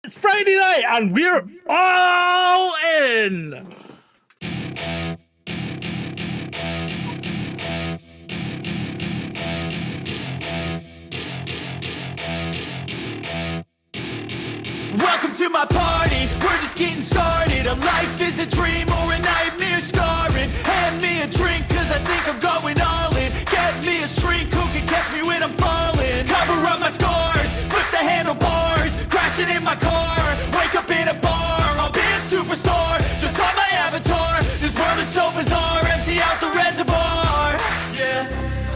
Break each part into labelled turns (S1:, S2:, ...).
S1: It's Friday night and we're all in.
S2: Welcome to my party, we're just getting started. A life is a dream or a nightmare scarring. Hand me a drink cause I think I'm going all in. Get me a shrink who can catch me when I'm falling. Cover up my scars, flip the handlebars. Crashing in my car, wake up in a bar. I'll be a superstar, just on my avatar. This world is so bizarre, empty out the reservoir. Yeah,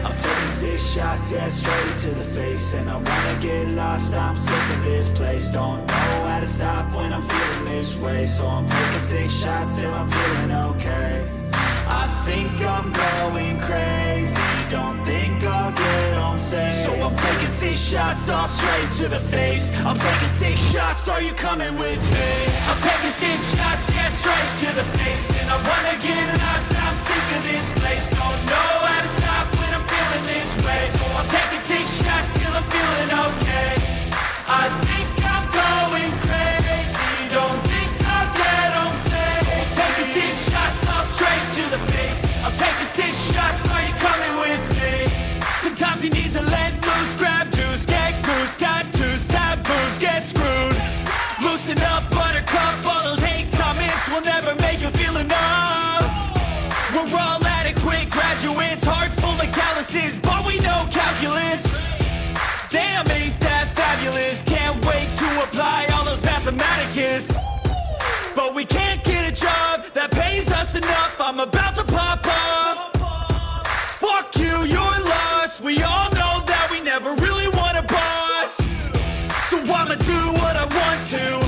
S2: I'm taking 6 shots, yeah, straight to the face. And I wanna get lost, I'm sick of this place. Don't know how to stop when I'm feeling this way. So I'm taking 6 shots till I'm feeling okay. I think I'm going crazy, don't think I'll get home safe. So I'm taking 6 shots all straight to the face. I'm taking 6 shots, are you coming with me? I'm taking 6 shots, yeah, straight to the face. And I wanna get lost, I'm sick of this place. Don't know how to stop when I'm feeling this way. So I'm taking 6 shots till I'm feeling okay. I think I'm going crazy, don't think I'll get home safe. So I'm taking 6 shots all straight to the face. I'm taking 6 shots, are you coming with me? Sometimes you need to let loose, grab juice, get goose, tattoos, taboos, get screwed. Loosen up, buttercup, all those hate comments will never make you feel enough. We're all adequate graduates, heart full of calluses, but we know calculus. Damn, ain't that fabulous? Can't wait to apply all those mathematicus. But we can't get a job that pays us enough. I'm about to pop off. Fuck you, you're lost. We all know that we never really want a boss. So I'ma do what I want to,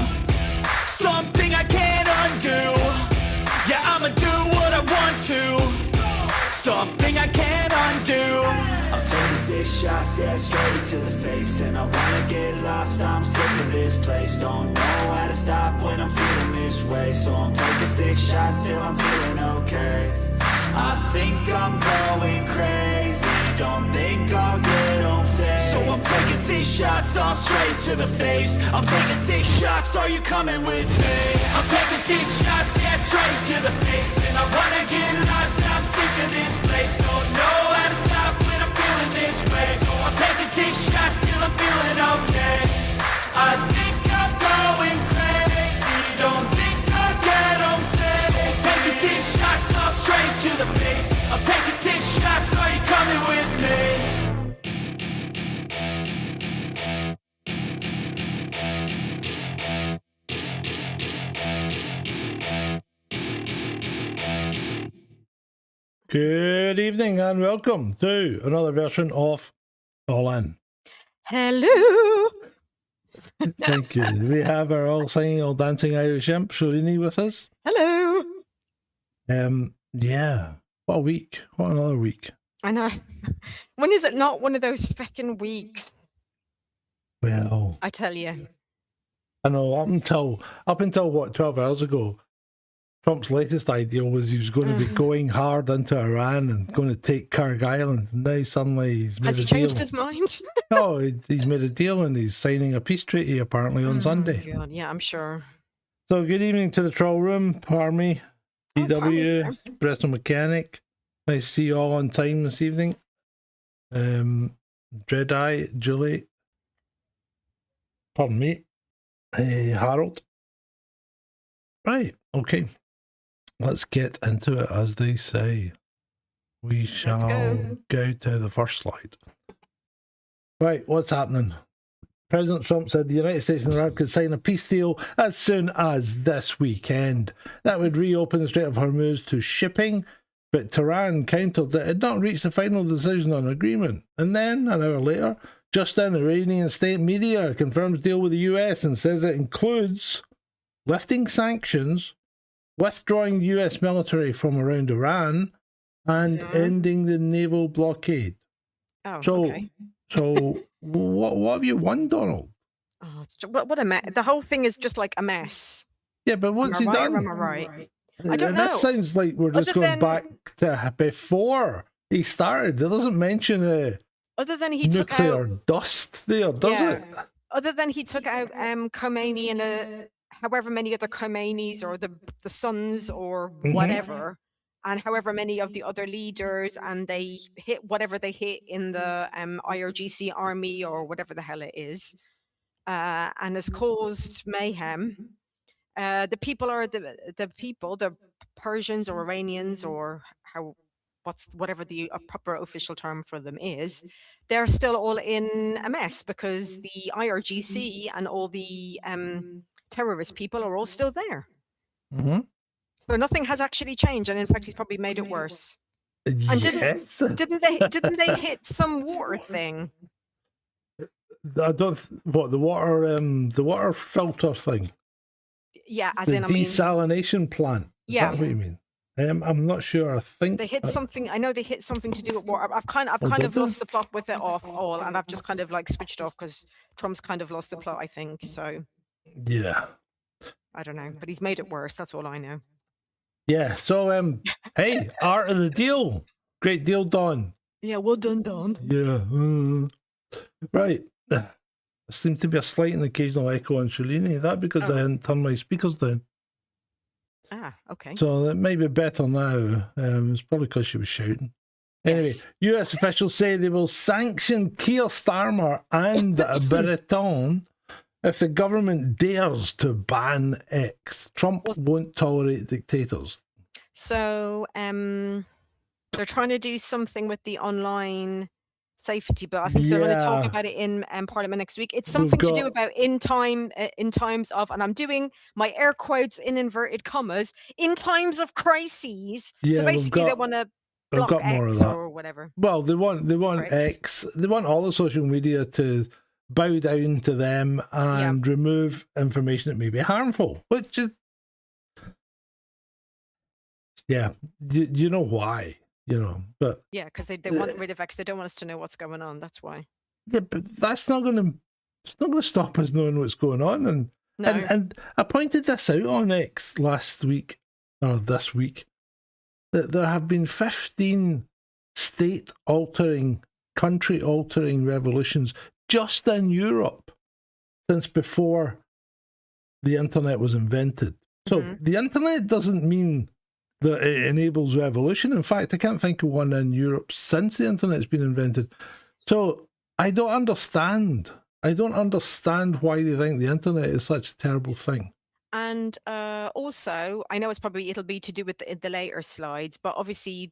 S2: something I can't undo. Yeah, I'ma do what I want to, something I can't undo. I'm taking 6 shots, yeah, straight to the face. And I wanna get lost, I'm sick of this place. Don't know how to stop when I'm feeling this way. So I'm taking 6 shots till I'm feeling okay. I think I'm going crazy, don't think I'll get home safe. So I'm taking 6 shots all straight to the face. I'm taking 6 shots, are you coming with me? I'm taking 6 shots, yeah, straight to the face. And I wanna get lost, I'm sick of this place. Don't know how to stop when I'm feeling this way. So I'm taking 6 shots till I'm feeling okay. I think I'm going crazy, don't think I'll get home safe. So I'm taking 6 shots all straight to the face. I'm taking 6 shots, are you coming with me?
S1: Good evening and welcome to another version of All In.
S3: Hello.
S1: Thank you. We have our all singing, all dancing Irish imp, Shalini, with us.
S3: Hello.
S1: Yeah. What a week. What another week.
S3: I know. When is it not one of those feckin' weeks?
S1: Well,
S3: I tell you.
S1: I know up until what, 12 hours ago, Trump's latest idea was he was going to be going hard into Iran and going to take Cargill, and now suddenly he's made
S3: Has
S1: a
S3: he
S1: deal.
S3: changed his mind?
S1: No, he's made a deal and he's signing a peace treaty apparently on Sunday.
S3: God, yeah, I'm sure.
S1: So good evening to the troll room, Parmy,
S3: Oh, Parmy's
S1: DW, Bristol Mechanic. Nice to see you all on time this evening. Dreadeye, Julie. Pardon me. Harold. Right, okay. Let's get into it, as they say. We shall go to the first slide. Right, what's happening? President Trump said the United States and Iran could sign a peace deal as soon as this weekend. That would reopen the Strait of Hormuz to shipping, but Tehran countered that it had not reached a final decision on agreement. And then, an hour later, just in, Iranian state media confirms deal with the US and says it includes lifting sanctions, withdrawing US military from around Iran, and ending the naval blockade.
S3: Oh,
S1: So,
S3: okay.
S1: so what have you won, Donald?
S3: Oh, it's what a mess. The whole thing is just like a mess.
S1: Yeah, but what's he
S3: Am I right or
S1: done?
S3: am I right? I don't
S1: This
S3: know.
S1: sounds like we're just
S3: Other
S1: going
S3: than-
S1: back to before he started. It doesn't mention
S3: Other than he took
S1: nuclear
S3: out...
S1: dust there, does it?
S3: other than he took out Khomeini and however many other Khomeinis or the sons or whatever, and however many of the other leaders, and they hit whatever they hit in the IRGC army or whatever the hell it is, and has caused mayhem. The people are the people, the Persians or Iranians or whatever the proper official term for them is. They're still all in a mess because the IRGC and all the terrorist people are all still there. So nothing has actually changed, and in fact, he's probably made it worse. And
S1: Yes.
S3: didn't they hit some water thing?
S1: I don't. What the water filter thing?
S3: Yeah, as
S1: The
S3: in, I mean,
S1: desalination plant. Is
S3: Yeah.
S1: that what you mean? I'm not sure. I think
S3: they hit something. I know they hit something to do with water. I've kind of
S1: did they?
S3: lost the plot with it all, and I've just kind of like switched off because Trump's kind of lost the plot, I think. So
S1: Yeah.
S3: I don't know, but he's made it worse. That's all I know.
S1: Yeah. So hey, art of the deal. Great deal, Don.
S3: Yeah, well done, Don.
S1: Yeah. Right. There seems to be a slight and occasional echo on Shalini. That because I hadn't turned my speakers down.
S3: Ah, okay.
S1: So it might be better now. It's probably because she was shouting. Anyway,
S3: Yes.
S1: US officials say they will sanction Keir Starmer and Breton if the government dares to ban X. Trump won't tolerate dictators.
S3: So they're trying to do something with the online safety, but I think they're going to talk
S1: Yeah.
S3: about it in Parliament next week. It's
S1: We've
S3: something to do
S1: got-
S3: about in times of, and I'm doing my air quotes in inverted commas, in times of crises.
S1: Yeah,
S3: So
S1: we've
S3: basically, they
S1: got-
S3: want to
S1: We've
S3: block
S1: got more of
S3: X
S1: that.
S3: or whatever.
S1: Well, they want
S3: X.
S1: X. They want all the social media to bow down to them and remove information that may be harmful. Which is, yeah, you know why, but
S3: Yeah, because they want rid of X. They don't want us to know what's going on. That's why.
S1: yeah, but that's not going to stop us knowing what's going on. And
S3: No.
S1: and I pointed this out on X last week or this week that there have been 15 state-altering, country-altering revolutions just in Europe since before the internet was invented. So the internet doesn't mean that it enables revolution. In fact, I can't think of one in Europe since the internet's been invented. So I don't understand. I don't understand why they think the internet is such a terrible thing.
S3: And also, I know it'll be to do with the later slides, but obviously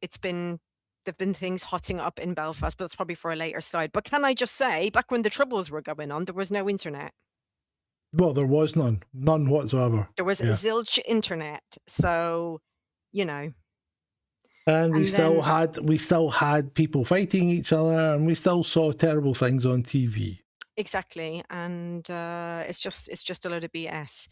S3: there've been things hotting up in Belfast, but that's probably for a later slide. But can I just say, back when the Troubles were going on, there was no internet.
S1: Well, there was none whatsoever.
S3: There was zilch internet. So,
S1: And we
S3: And
S1: still
S3: then-
S1: had people fighting each other, and we still saw terrible things on TV.
S3: exactly. And it's just a load of BS.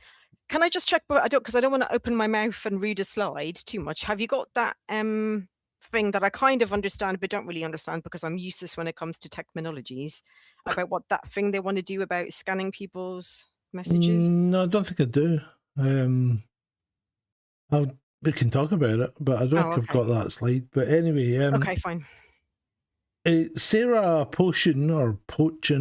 S3: Can I just check? Because I don't want to open my mouth and read a slide too much. Have you got that thing that I kind of understand but don't really understand because I'm useless when it comes to technologies about what that thing they want to do about scanning people's messages?
S1: No, I don't think I do. We can talk about it, but I don't think I've got that slide. But anyway,
S3: Okay, fine.
S1: Sarah Pochin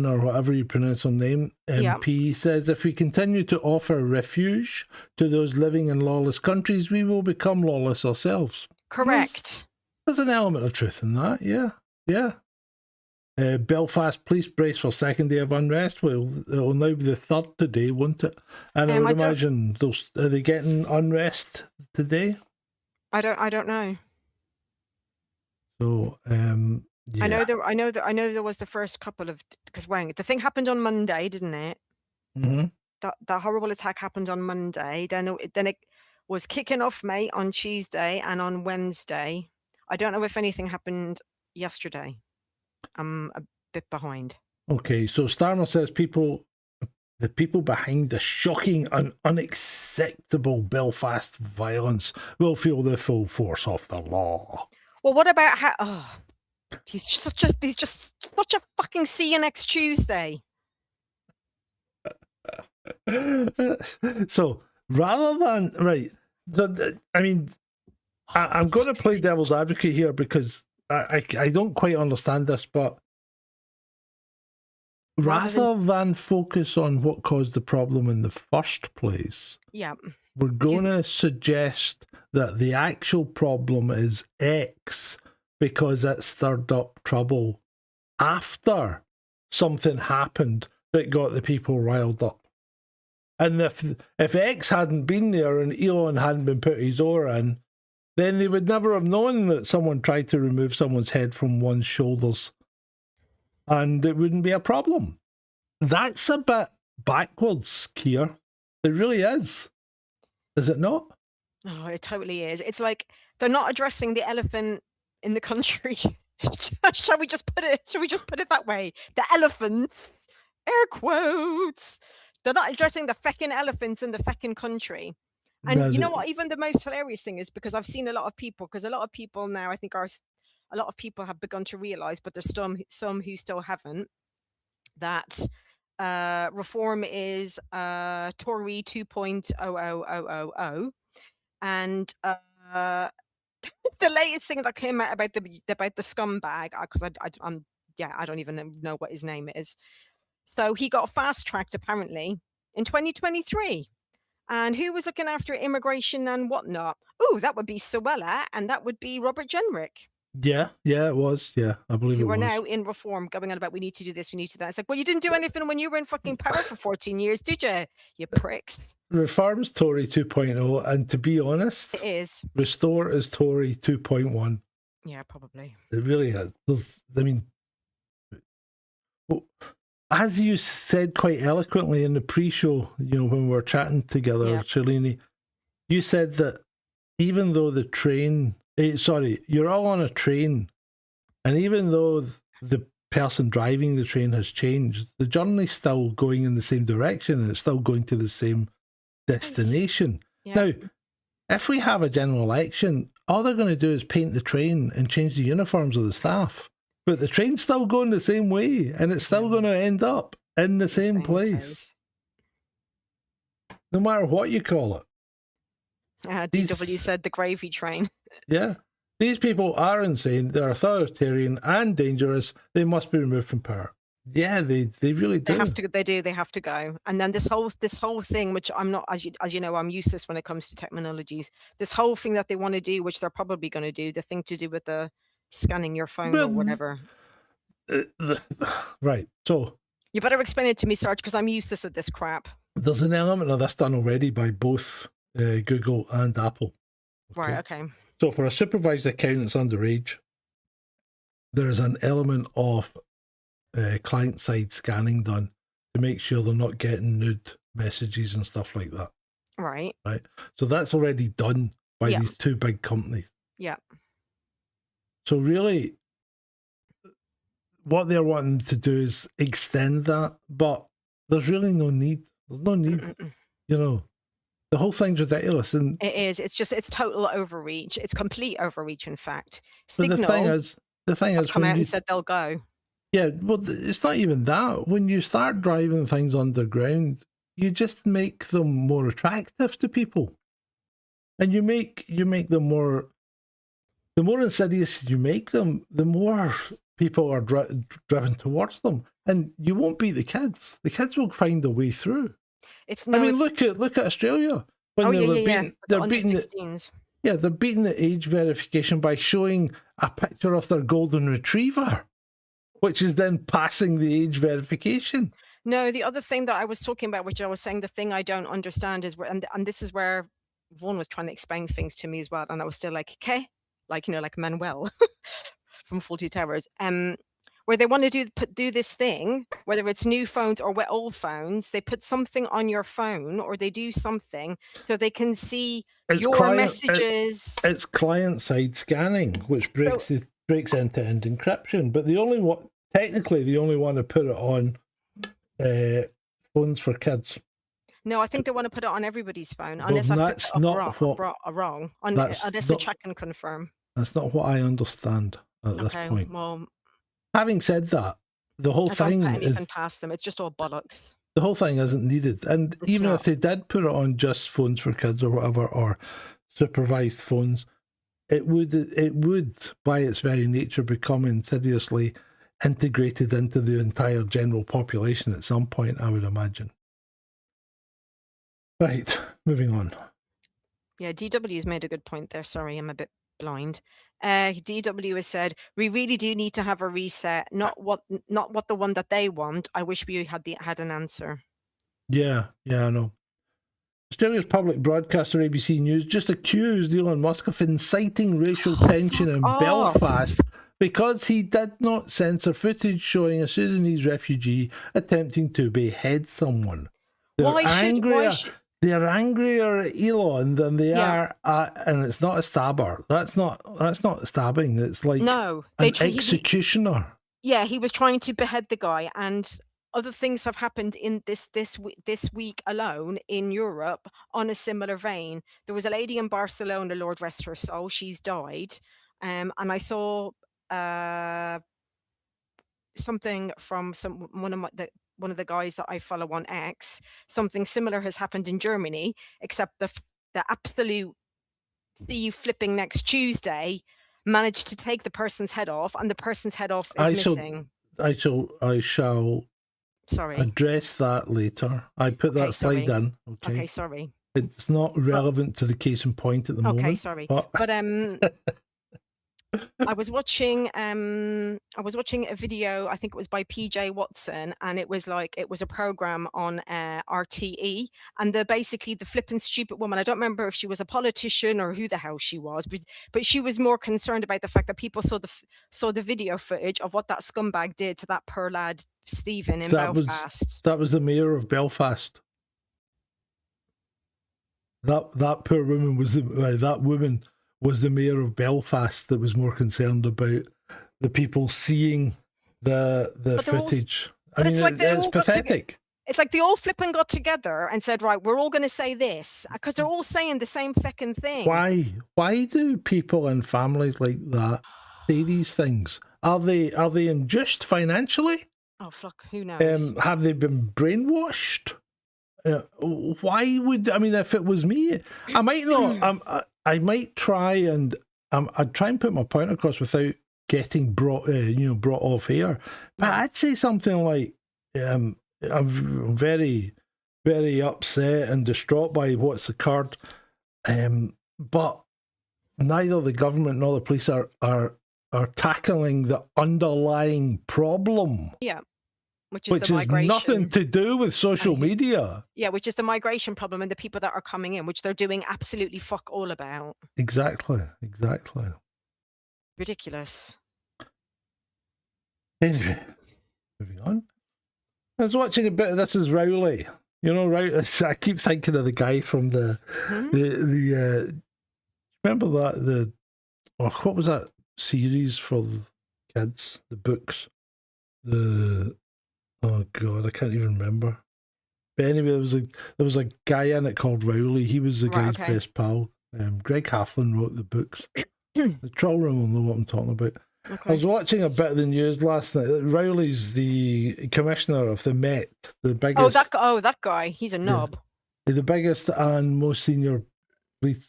S1: or whatever you pronounce her name, MP, says if we continue to offer refuge to those living in lawless countries, we will become lawless ourselves.
S3: Correct.
S1: There's an element of truth in that, yeah. Belfast police brace for second day of unrest. Well, it'll now be the third today, won't it? And I would imagine are they getting unrest today?
S3: I don't know.
S1: So, yeah.
S3: I know there was the first couple of, because the thing happened on Monday, didn't it?
S1: Mm-hmm.
S3: That horrible attack happened on Monday. Then it was kicking off, mate, on Tuesday and on Wednesday. I don't know if anything happened yesterday. I'm a bit behind.
S1: Okay, so Starmer says the people behind the shocking and unacceptable Belfast violence will feel the full force of the law.
S3: Well, what about how? Oh, he's just such a fucking see you next Tuesday.
S1: So rather than I'm going to play devil's advocate here because I don't quite understand this, but rather than focus on what caused the problem in the first place,
S3: Yeah.
S1: we're going to suggest that the actual problem is X because it stirred up trouble after something happened that got the people riled up. And if X hadn't been there and Elon hadn't been put his oar in, then they would never have known that someone tried to remove someone's head from one's shoulders. And it wouldn't be a problem. That's a bit backwards, Keir. It really is. Is it not?
S3: Oh, it totally is. It's like they're not addressing the elephant in the country. Shall we just put it that way? The elephants, air quotes. They're not addressing the feckin' elephants in the feckin' country. And you know what? Even the most hilarious thing is because I've seen a lot of people, because a lot of people now, I think a lot of people have begun to realise, but there's some who still haven't, that reform is Tory 2.00000. And the latest thing that came out about the scumbag, because I don't even know what his name is. So he got fast tracked apparently in 2023. And who was looking after immigration and whatnot? Oh, that would be Suella, and that would be Robert Jenrick.
S1: Yeah, it was. Yeah, I believe it was.
S3: Who are now in reform going on about we need to do this, we need to do that. It's like, well, you didn't do anything when you were in fucking power for 14 years, did you? You pricks.
S1: Reform's Tory 2.0, and to be honest,
S3: It is.
S1: Restore is Tory 2.1.
S3: Yeah, probably.
S1: It really is. As you said quite eloquently in the pre-show, when we were chatting together,
S3: Yeah.
S1: Shalini, you said that even though the train, you're all on a train, and even though the person driving the train has changed, the journey's still going in the same direction and it's still going to the same destination.
S3: Yeah.
S1: Now, if we have a general election, all they're going to do is paint the train and change the uniforms of the staff. But the train's still going the same way, and it's still going to end up in the same place. No matter what you call it.
S3: DW said the gravy train.
S1: Yeah. These people are insane. They're authoritarian and dangerous. They must be removed from power. Yeah, they really do.
S3: They have to go. And then this whole thing, which I'm not, as you know, I'm useless when it comes to technologies. This whole thing that they want to do, which they're probably going to do, the thing to do with the scanning your phone or whatever.
S1: Right. So
S3: you better explain it to me, Sarge, because I'm useless at this crap.
S1: There's an element of this done already by both Google and Apple.
S3: Okay? Right. Okay.
S1: So for a supervised account that's underage, there's an element of client-side scanning done to make sure they're not getting nude messages and stuff like that.
S3: Right.
S1: Right. So that's already done by these two big companies.
S3: Yeah.
S1: So really, what they're wanting to do is extend that, but there's really no need. There's no need. The whole thing's ridiculous. And
S3: it is. It's total overreach. It's complete overreach, in fact. Signal.
S1: The thing is,
S3: come out and said they'll go.
S1: Yeah, well, it's not even that. When you start driving things underground, you just make them more attractive to people, and you make them more. The more insidious you make them, the more people are driven towards them, and you won't beat the kids. The kids will find a way through. Look at Australia when they're beating the age verification by showing a picture of their golden retriever, which is then passing the age verification.
S3: No, the other thing that I was talking about, which I was saying, the thing I don't understand is where, and this is where Vaughan was trying to explain things to me as well, and I was still like, okay. Like Manuel from 42 Towers, where they want to do this thing, whether it's new phones or old phones, they put something on your phone or they do something so they can see your messages.
S1: It's client-side scanning, which breaks end-to-end encryption. But they only want to put it on phones for kids.
S3: No, I think they want to put it on everybody's phone, unless unless they check and confirm.
S1: That's not what I understand at this point.
S3: Well,
S1: having said that, the whole thing
S3: isn't past them. It's just all bollocks.
S1: The whole thing isn't needed, and even if they did put it on just phones for kids or whatever, or supervised phones, it would by its very nature become insidiously integrated into the entire general population at some point, I would imagine. Right, moving on.
S3: Yeah, DW has made a good point there. Sorry, I'm a bit blind. DW has said, we really do need to have a reset, not what the one that they want. I wish we had an answer.
S1: Yeah, I know. Australia's public broadcaster ABC News just accused Elon Musk of inciting racial tension in Belfast because he did not censor footage showing a Sudanese refugee attempting to behead someone. They're angrier at Elon than they are at, and it's not a stabber. That's not stabbing. It's like an executioner.
S3: He was trying to behead the guy, and other things have happened in this week alone in Europe on a similar vein. There was a lady in Barcelona, Lord rest her soul, she's died, and I saw something from one of the guys that I follow on X. Something similar has happened in Germany, except the absolute thief flipping next Tuesday managed to take the person's head off, and the person's head off is missing. I
S1: shall address that later. I put that slide in.
S3: Okay, sorry.
S1: It's not relevant to the case in point at the moment.
S3: Okay, sorry. But I was watching a video, I think it was by PJ Watson, and it was a program on RTE, and basically the flippin' stupid woman, I don't remember if she was a politician or who the hell she was, but she was more concerned about the fact that people saw the video footage of what that scumbag did to that poor lad Stephen in Belfast.
S1: That was the mayor of Belfast. That poor woman was the mayor of Belfast that was more concerned about the people seeing the footage. It's pathetic.
S3: It's like they all flipping got together and said, right, we're all going to say this, because they're all saying the same fucking thing. Why do people and families like that say these things? Are they induced financially? Oh, fuck, who knows?
S1: Have they been brainwashed? Why would, if it was me, I might not, I might try and I'd try and put my point across without getting brought off air. But I'd say something like, I'm very, very upset and distraught by what's occurred. But neither the government nor the police are tackling the underlying problem.
S3: Yeah. Which
S1: is nothing to do with social media.
S3: Yeah, which is the migration problem and the people that are coming in, which they're doing absolutely fuck all about.
S1: Exactly.
S3: Ridiculous.
S1: Anyway, moving on. I was watching a bit of This Is Rowley. You know, right? I keep thinking of the guy from the remember that what was that series for the kids? The books. Oh God, I can't even remember. But anyway, there was a guy in it called Rowley. He was the guy's best pal. Greg Haflin wrote the books. The troll room will know what I'm talking about. Okay. I was watching a bit of the news last night. Rowley's the commissioner of the Met, the biggest.
S3: That guy. He's a knob.
S1: Yeah, the biggest and most senior police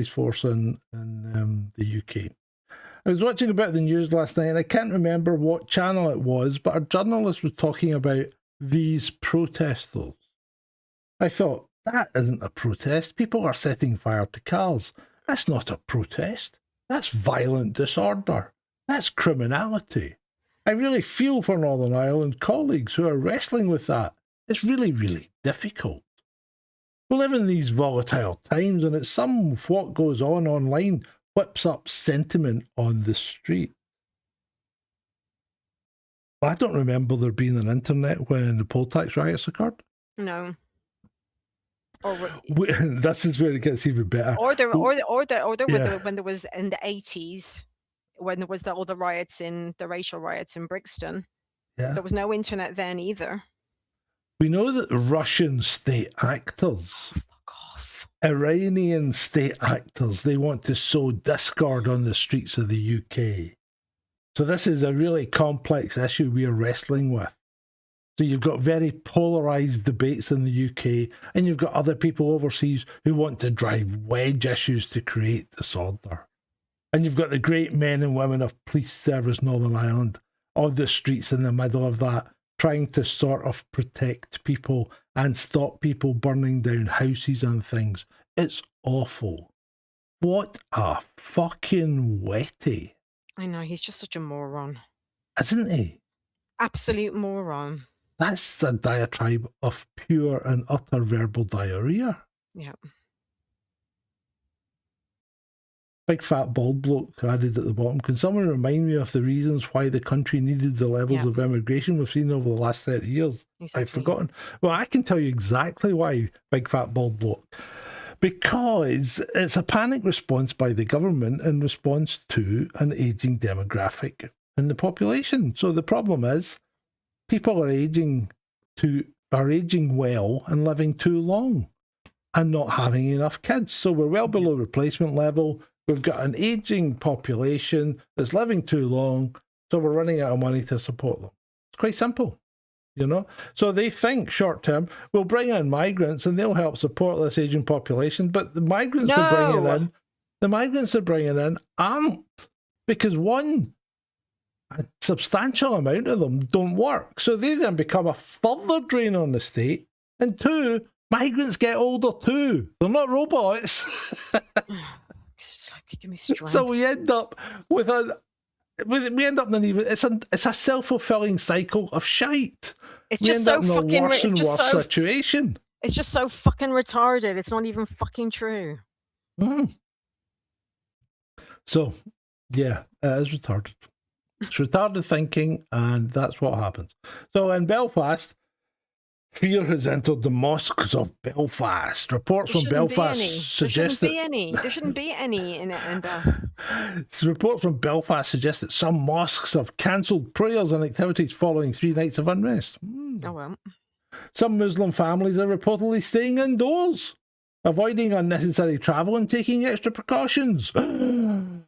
S1: force in the UK. I was watching a bit of the news last night, and I can't remember what channel it was, but a journalist was talking about these protesters. I thought, that isn't a protest. People are setting fire to cars. That's not a protest. That's violent disorder. That's criminality. I really feel for Northern Ireland colleagues who are wrestling with that. It's really, really difficult. We live in these volatile times, and it's some of what goes on online whips up sentiment on the street. I don't remember there being an internet when the poll tax riots occurred.
S3: No.
S1: This is where it gets even better.
S3: When there was in the 80s, when there was all the riots the racial riots in Brixton. Yeah. There was no internet then either.
S1: We know that Russian state actors, Iranian state actors, they want to sow discord on the streets of the UK. So this is a really complex issue we are wrestling with. So you've got very polarised debates in the UK, and you've got other people overseas who want to drive wedge issues to create disorder. And you've got the great men and women of Police Service Northern Ireland on the streets in the middle of that, trying to sort of protect people and stop people burning down houses and things. It's awful. What a fucking wetty.
S3: I know, he's just such a moron.
S1: Isn't he?
S3: Absolute moron.
S1: That's a diatribe of pure and utter verbal diarrhea.
S3: Yeah.
S1: Big fat bald bloke added at the bottom. Can someone remind me of the reasons why the country needed the levels of immigration we've seen over the last 30 years?
S3: Exactly.
S1: I've forgotten. Well, I can tell you exactly why, big fat bald bloke. Because it's a panic response by the government in response to an ageing demographic in the population. So the problem is people are aging well and living too long and not having enough kids. So we're well below replacement level. We've got an ageing population that's living too long, so we're running out of money to support them. It's quite simple, you know? So they think short term, we'll bring in migrants and they'll help support this aging population, but the migrants they're bringing in aren't, because one, a substantial amount of them don't work. So they then become a further drain on the state, and two, migrants get older too. They're not robots.
S3: It's like, give me strength.
S1: So we end up with it's a self-fulfilling cycle of shite.
S3: It's just so fucking
S1: worse and worse situation.
S3: It's just so fucking retarded. It's not even fucking true.
S1: Mm. So, yeah, it is retarded. It's retarded thinking, and that's what happens. So in Belfast, fear has entered the mosques of Belfast. Reports from Belfast suggest that
S3: there shouldn't be any in it.
S1: Reports from Belfast suggest that some mosques have cancelled prayers and activities following 3 nights of unrest.
S3: Oh well.
S1: Some Muslim families are reportedly staying indoors, avoiding unnecessary travel and taking extra precautions. Shocked.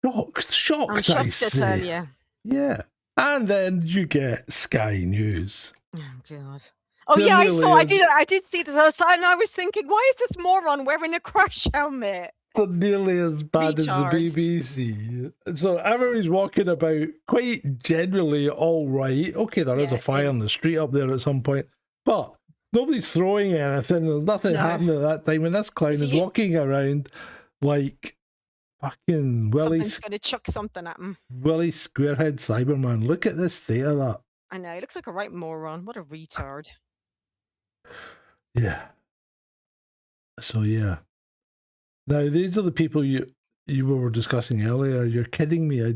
S3: I'm shocked, I tell you.
S1: Yeah. And then you get Sky News.
S3: Oh God. Oh yeah, I did see this. I was thinking, why is this moron wearing a crash helmet?
S1: They're nearly as bad as the BBC. So everybody's walking about quite generally all right. Okay, there is a fire on the street up there at some point, but nobody's throwing anything. There's nothing happening at that time, and this clown is walking around like fucking Willie.
S3: Something's going to chuck something at him.
S1: Willie Squarehead Cyberman. Look at this state of that.
S3: I know, he looks like a right moron. What a retard.
S1: Yeah. So yeah. Now these are the people you were discussing earlier. You're kidding me.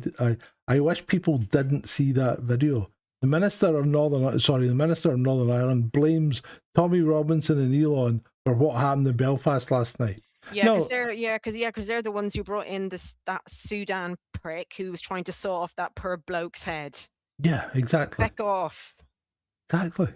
S1: I wish people didn't see that video. The Minister of Northern Ireland blames Tommy Robinson and Elon for what happened in Belfast last night.
S3: Yeah, because they're the ones who brought in that Sudan prick who was trying to saw off that poor bloke's head.
S1: Yeah, exactly.
S3: Back off.
S1: Exactly.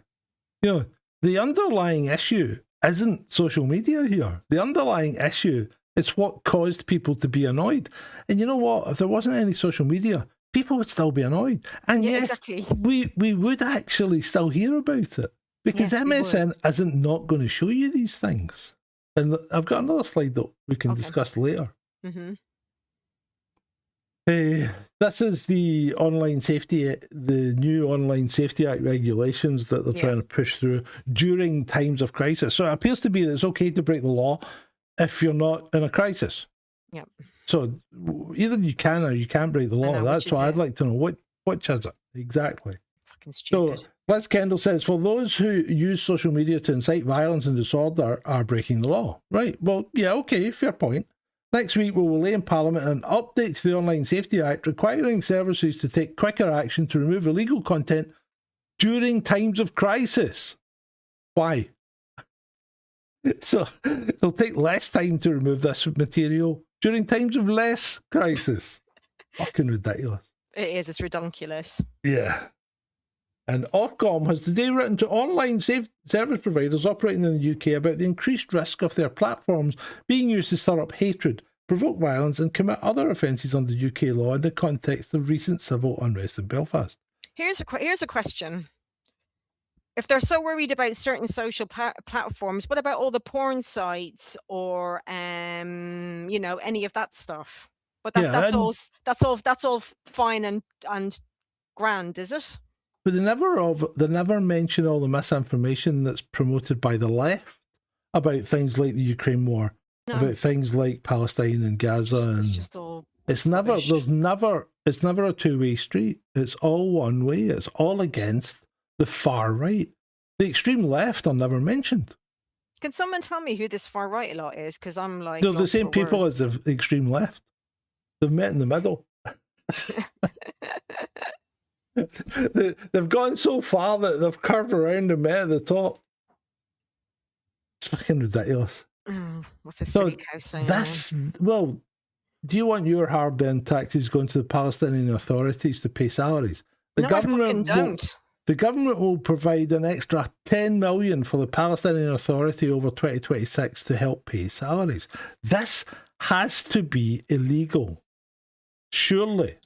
S1: You know, the underlying issue isn't social media here. The underlying issue is what caused people to be annoyed. And you know what? If there wasn't any social media, people would still be annoyed. And yes,
S3: exactly.
S1: we would actually still hear about it. Because MSN isn't not going to show you these things. And I've got another slide that we can discuss later.
S3: Mm-hmm.
S1: This is the new Online Safety Act regulations that they're trying to push through during times of crisis. So it appears to be that it's okay to break the law if you're not in a crisis.
S3: Yep.
S1: So either you can or you can't break the law. That's what I'd like to know. Which is it? Exactly.
S3: Fucking stupid.
S1: So Les Kendall says, for those who use social media to incite violence and disorder are breaking the law. Right. Well, yeah, okay, fair point. Next week, we will lay in Parliament an update to the Online Safety Act requiring services to take quicker action to remove illegal content during times of crisis. Why? So it'll take less time to remove this material during times of less crisis. Fucking ridiculous.
S3: It is. It's redonkulous.
S1: Yeah. And Ofcom has today written to online service providers operating in the UK about the increased risk of their platforms being used to stir up hatred, provoke violence and commit other offences under UK law in the context of recent civil unrest in Belfast.
S3: Here's a question. If they're so worried about certain social platforms, what about all the porn sites or any of that stuff? But
S1: Yeah,
S3: that's all
S1: and
S3: that's all fine and grand, is it?
S1: but they never mention all the misinformation that's promoted by the left about things like the Ukraine war,
S3: No,
S1: about things like Palestine and Gaza,
S3: it's
S1: and
S3: just all
S1: it's never
S3: rubbish.
S1: it's never a two-way street. It's all one way. It's all against the far right. The extreme left are never mentioned.
S3: Can someone tell me who this far right lot is? Because I'm like,
S1: They're the
S3: lost
S1: same
S3: for
S1: people
S3: words.
S1: as the extreme left. They've met in the middle. They've gone so far that they've curved around and met at the top. It's fucking ridiculous.
S3: What's a silly cow saying?
S1: Well, do you want your hard-earned taxes going to the Palestinian authorities to pay salaries?
S3: No, I fucking don't.
S1: The government will provide an extra 10 million for the Palestinian Authority over 2026 to help pay salaries. This has to be illegal, surely,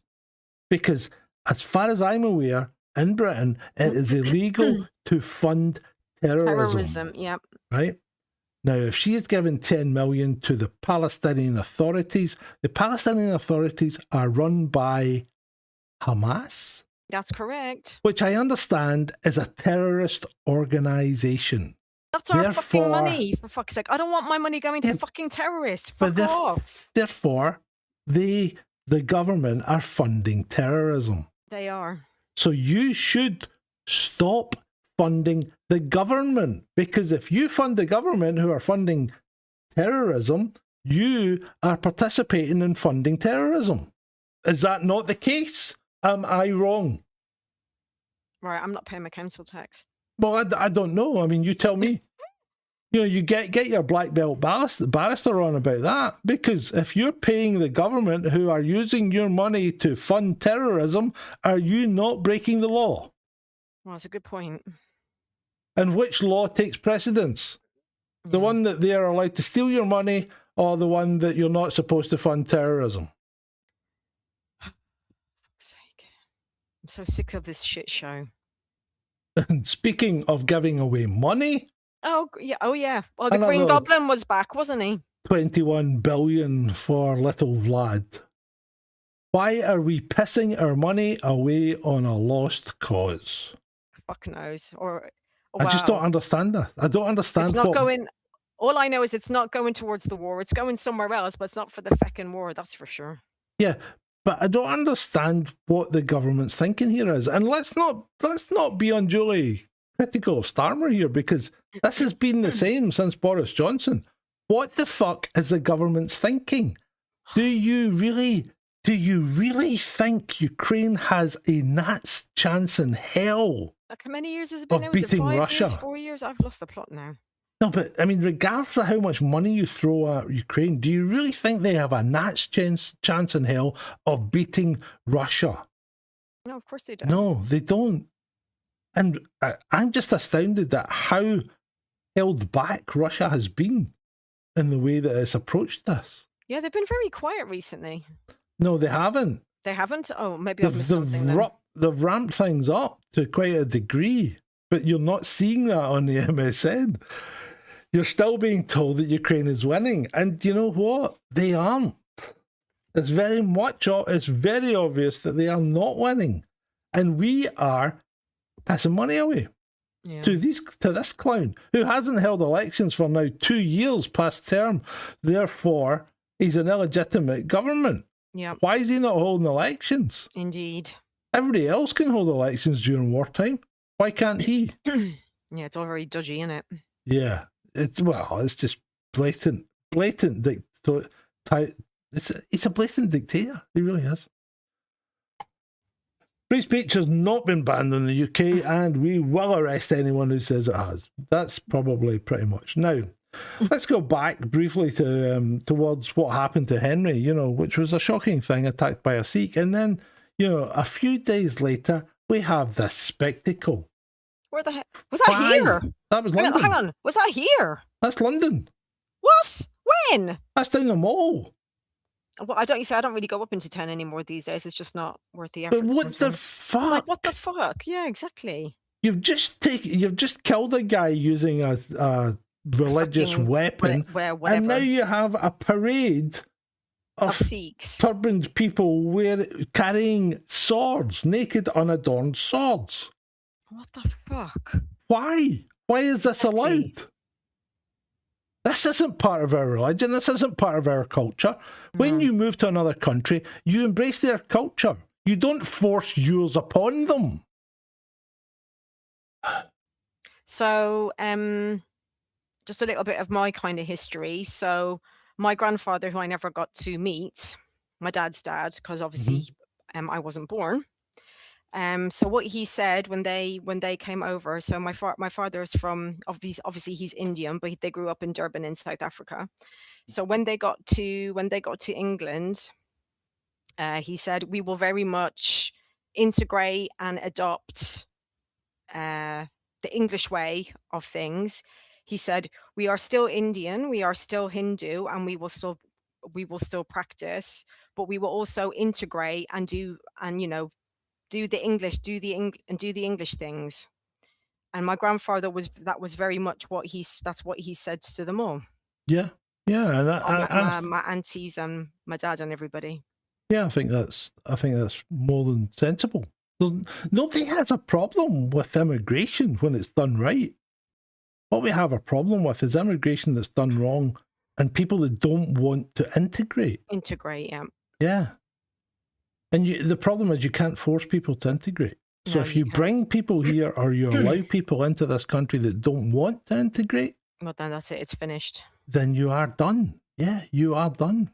S1: because as far as I'm aware, in Britain, it is illegal to fund terrorism.
S3: Yep.
S1: Right? Now, if she's given 10 million to the Palestinian authorities, the Palestinian authorities are run by Hamas,
S3: That's correct.
S1: which I understand is a terrorist organisation.
S3: That's our fucking money, for fuck's sake. I don't want my money going to fucking terrorists. Fuck off.
S1: Therefore, the government are funding terrorism.
S3: They are.
S1: So you should stop funding the government, because if you fund the government who are funding terrorism, you are participating in funding terrorism. Is that not the case? Am I wrong?
S3: Right, I'm not paying my council tax.
S1: Well, I don't know. I mean, you tell me. You get your black belt barrister on about that, because if you're paying the government who are using your money to fund terrorism, are you not breaking the law?
S3: Well, that's a good point.
S1: And which law takes precedence? The one that they are allowed to steal your money, or the one that you're not supposed to fund terrorism?
S3: For fuck's sake. I'm so sick of this shit show.
S1: And speaking of giving away money...
S3: Oh, yeah. Well, the Green Goblin was back, wasn't he?
S1: 21 billion for little Vlad. Why are we pissing our money away on a lost cause?
S3: Fuck knows.
S1: I just don't understand that. I don't understand.
S3: It's not going. All I know is it's not going towards the war. It's going somewhere else, but it's not for the fucking war. That's for sure.
S1: Yeah, but I don't understand what the government's thinking here is. And let's not be unduly critical of Starmer here, because this has been the same since Boris Johnson. What the fuck is the government's thinking? Do you really think Ukraine has a gnat's chance in hell?
S3: Like, how many years has it been?
S1: Of
S3: Was it
S1: beating
S3: 5
S1: Russia?
S3: years, 4 years? I've lost the plot now.
S1: No, but I mean, regardless of how much money you throw at Ukraine, do you really think they have a gnat's chance in hell of beating Russia?
S3: No, of course they don't.
S1: No, they don't. And I'm just astounded at how held back Russia has been in the way that it's approached this.
S3: Yeah, they've been very quiet recently.
S1: No, they haven't.
S3: They haven't? Oh, maybe I've missed something then.
S1: They've ramped things up to quite a degree, but you're not seeing that on the MSN. You're still being told that Ukraine is winning, and you know what? They aren't. It's very obvious that they are not winning, and we are passing money away to this clown who hasn't held elections for now 2 years past term. Therefore, he's an illegitimate government.
S3: Yeah.
S1: Why is he not holding elections?
S3: Indeed.
S1: Everybody else can hold elections during wartime. Why can't he?
S3: Yeah, it's all very dodgy, isn't it?
S1: Yeah, it's just blatant dictator. It's a blatant dictator. He really is. Free speech has not been banned in the UK, and we will arrest anyone who says it has. That's probably pretty much. Now, let's go back briefly to towards what happened to Henry, which was a shocking thing, attacked by a Sikh. And then, a few days later, we have this spectacle.
S3: Where the heck? Was that here?
S1: That was London.
S3: Hang on. Was that here?
S1: That's London.
S3: What? When?
S1: That's down the mall.
S3: Well, I don't really go up into town anymore these days. It's just not worth the effort.
S1: But what the fuck?
S3: Like, what the fuck? Yeah, exactly.
S1: You've just killed a guy using a religious
S3: Fucking
S1: weapon,
S3: whatever.
S1: and now you have a parade
S3: of Sikhs.
S1: turbaned people carrying swords, naked, unadorned swords.
S3: What the fuck?
S1: Why? Why is this allowed? This isn't part of our religion. This isn't part of our culture. When you move to another country, you embrace their culture. You don't force yours upon them.
S3: So, just a little bit of my kind of history. So, my grandfather, who I never got to meet, my dad's dad, because obviously I wasn't born. So what he said when they came over. So my father is from obviously he's Indian, but they grew up in Durban in South Africa. So when they got to England, he said we will very much integrate and adopt the English way of things. He said we are still Indian, we are still Hindu, and we will still practice, but we will also integrate and do the English things. And my grandfather that was very much what that's what he said to them all.
S1: Yeah, and
S3: my aunties and my dad and everybody.
S1: Yeah, I think that's more than sensible. Nobody has a problem with immigration when it's done right. What we have a problem with is immigration that's done wrong and people that don't want to integrate.
S3: Yeah.
S1: Yeah. And the problem is you can't force people to integrate. So if you bring people here or you allow people into this country that don't want to integrate,
S3: well, then that's it. It's finished.
S1: Then you are done. Yeah, you are done.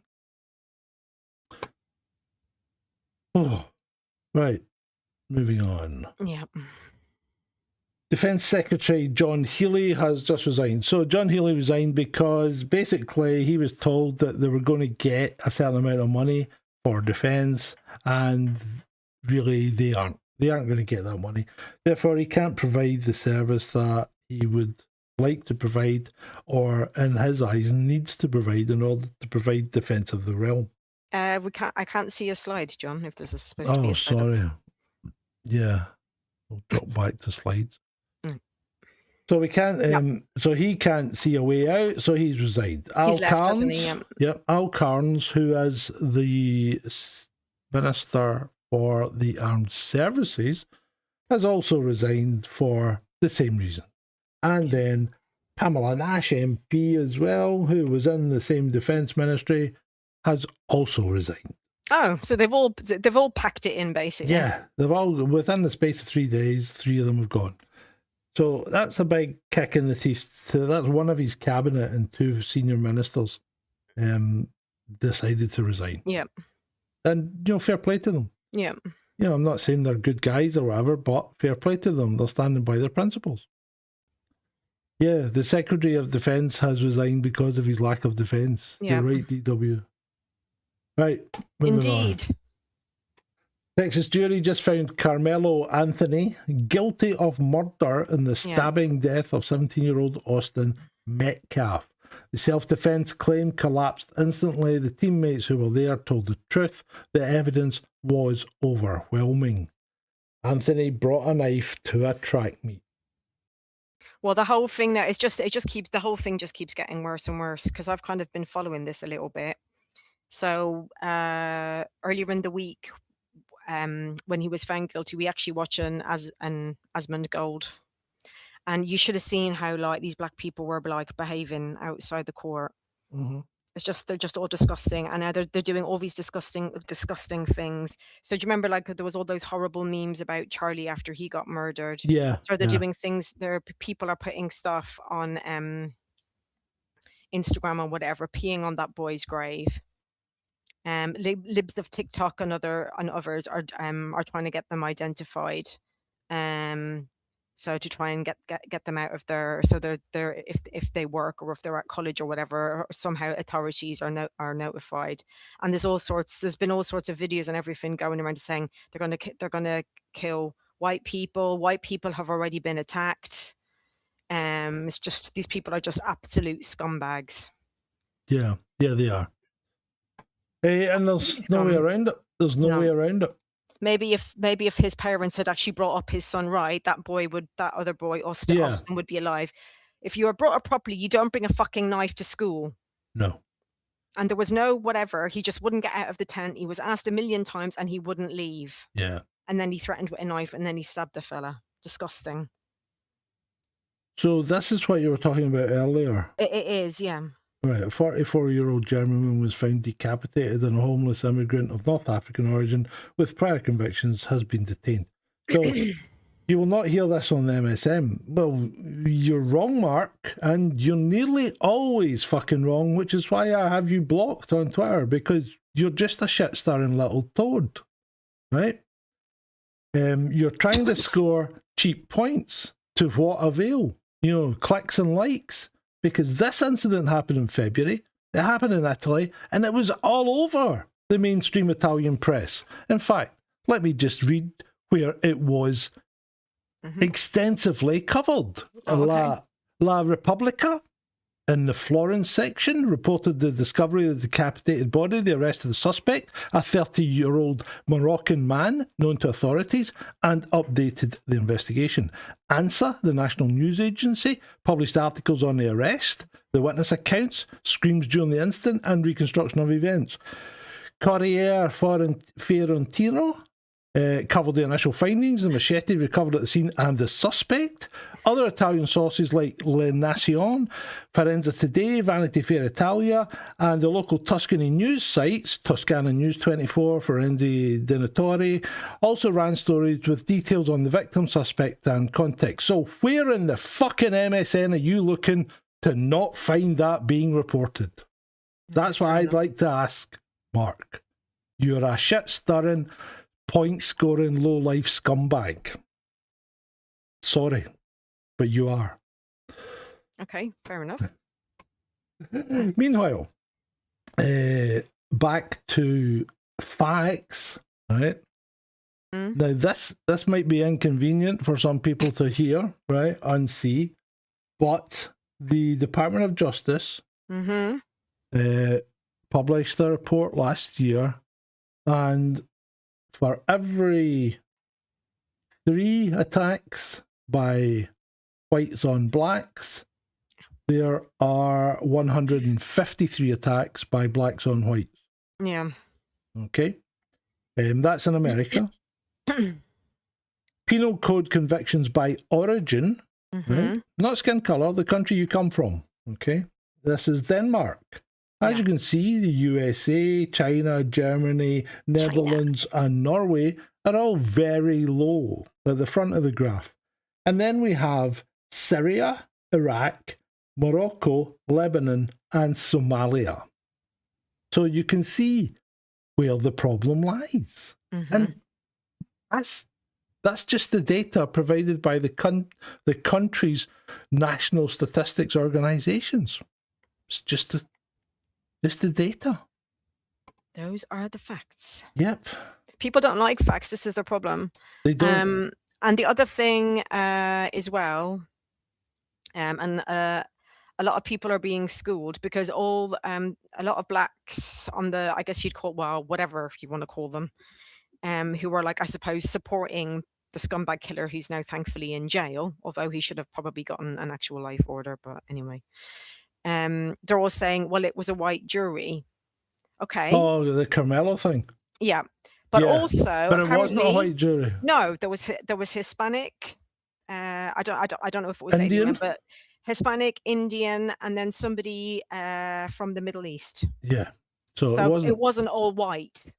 S1: Oh, right. Moving on.
S3: Yeah.
S1: Defence Secretary John Healey has just resigned. So John Healey resigned because basically he was told that they were going to get a certain amount of money for defence, and really they aren't. They aren't going to get that money. Therefore, he can't provide the service that he would like to provide, or in his eyes needs to provide in order to provide defence of the realm.
S3: I can't see a slide, John, if there's supposed to be a slide.
S1: Oh, sorry. Yeah. We'll drop back to slides. So we can't. So he can't see a way out. So he's resigned.
S3: He's left, hasn't he?
S1: Yep. Al Carnes, who is the Minister for the Armed Services, has also resigned for the same reason. And then Pamela Nash, MP as well, who was in the same Defence Ministry, has also resigned.
S3: Oh, so they've all packed it in, basically.
S1: Yeah, they've all, within the space of 3 days, 3 of them have gone. So that's a big kick in the teeth. So that's one of his cabinet and 2 senior ministers decided to resign.
S3: Yeah.
S1: And, fair play to them.
S3: Yeah.
S1: I'm not saying they're good guys or whatever, but fair play to them. They're standing by their principles. Yeah, the Secretary of Defence has resigned because of his lack of defence.
S3: Yeah.
S1: You're right, DW. Right.
S3: Indeed.
S1: On. Texas jury just found Carmelo Anthony guilty of murder in the stabbing death of 17-year-old Austin Metcalf. The self-defense claim collapsed instantly. The teammates who were there told the truth. The evidence was overwhelming. Anthony brought a knife to a track meet.
S3: Well, the whole thing now the whole thing just keeps getting worse and worse, because I've kind of been following this a little bit. So earlier in the week, when he was found guilty, we actually watched an Asmund Gold, and you should have seen how these black people were behaving outside the court.
S1: Mm-hmm.
S3: They're just all disgusting, and now they're doing all these disgusting things. So do you remember there was all those horrible memes about Charlie after he got murdered?
S1: Yeah.
S3: So they're doing things. People are putting stuff on Instagram or whatever, peeing on that boy's grave. Libs of TikTok and others are trying to get them identified, so to try and get them out of their, so they're if they work or if they're at college or whatever, somehow authorities are notified. And there's been all sorts of videos and everything going around saying they're gonna kill white people. White people have already been attacked. It's just, these people are just absolute scumbags.
S1: Yeah, they are. And there's no way around it. There's no way around it.
S3: Maybe if his parents had actually brought up his son right, that other boy, Austin,
S1: Yeah.
S3: Austin would be alive. If you were brought up properly, you don't bring a fucking knife to school.
S1: No.
S3: And there was no whatever. He just wouldn't get out of the tent. He was asked a million times and he wouldn't leave.
S1: Yeah.
S3: And then he threatened with a knife and then he stabbed the fella. Disgusting.
S1: So this is what you were talking about earlier.
S3: It is, yeah.
S1: Right, a 44-year-old German woman was found decapitated, and a homeless immigrant of North African origin with prior convictions has been detained. So you will not hear this on the MSM. Well, you're wrong, Mark, and you're nearly always fucking wrong, which is why I have you blocked on Twitter, because you're just a shit-stirring little toad, right? You're trying to score cheap points. To what avail? You know, clicks and likes. Because this incident happened in February, it happened in Italy, and it was all over the mainstream Italian press. In fact, let me just read where it was extensively covered.
S3: Oh, okay.
S1: La Repubblica, in the Florence section, reported the discovery of the decapitated body, the arrest of the suspect, a 30-year-old Moroccan man known to authorities, and updated the investigation. ANSA, the national news agency, published articles on the arrest, the witness accounts, screams during the incident, and reconstruction of events. Corriere Fiorentino covered the initial findings, the machete recovered at the scene, and the suspect. Other Italian sources like La Nazione, Forenza Today, Vanity Fair Italia, and the local Tuscany news sites, Toscana News 24, Forenzi Denatori, also ran stories with details on the victim, suspect, and context. So where in the fucking MSN are you looking to not find that being reported? That's what I'd like to ask, Mark. You're a shit-stirring, point-scoring, low-life scumbag. Sorry, but you are.
S3: Okay, fair enough.
S1: Meanwhile, back to facts, right? Now, this might be inconvenient for some people to hear, right, and see, but the Department of Justice published a report last year, and for every 3 attacks by whites on blacks, there are 153 attacks by blacks on whites.
S3: Yeah.
S1: Okay? That's in America. Penal code convictions by origin, right? Not skin colour, the country you come from. Okay? This is Denmark. As you can see, the USA, China, Germany, Netherlands, and Norway are all very low at the front of the graph. And then we have Syria, Iraq, Morocco, Lebanon, and Somalia. So you can see where the problem lies. And that's just the data provided by the country's national statistics organizations. It's just the data.
S3: Those are the facts.
S1: Yep.
S3: People don't like facts. This is the problem.
S1: They don't.
S3: And the other thing as well, and a lot of people are being schooled because a lot of blacks on the, I guess you'd call, well, whatever you want to call them, who are like, I suppose, supporting the scumbag killer who's now thankfully in jail, although he should have probably gotten an actual life order. But anyway, they're all saying, well, it was a white jury. Okay.
S1: Oh, the Carmelo thing.
S3: Yeah. But also,
S1: but it wasn't a white jury.
S3: No, there was Hispanic. I don't know if it was
S1: Indian,
S3: anyone, but Hispanic, Indian, and then somebody from the Middle East.
S1: Yeah. So
S3: it wasn't all white.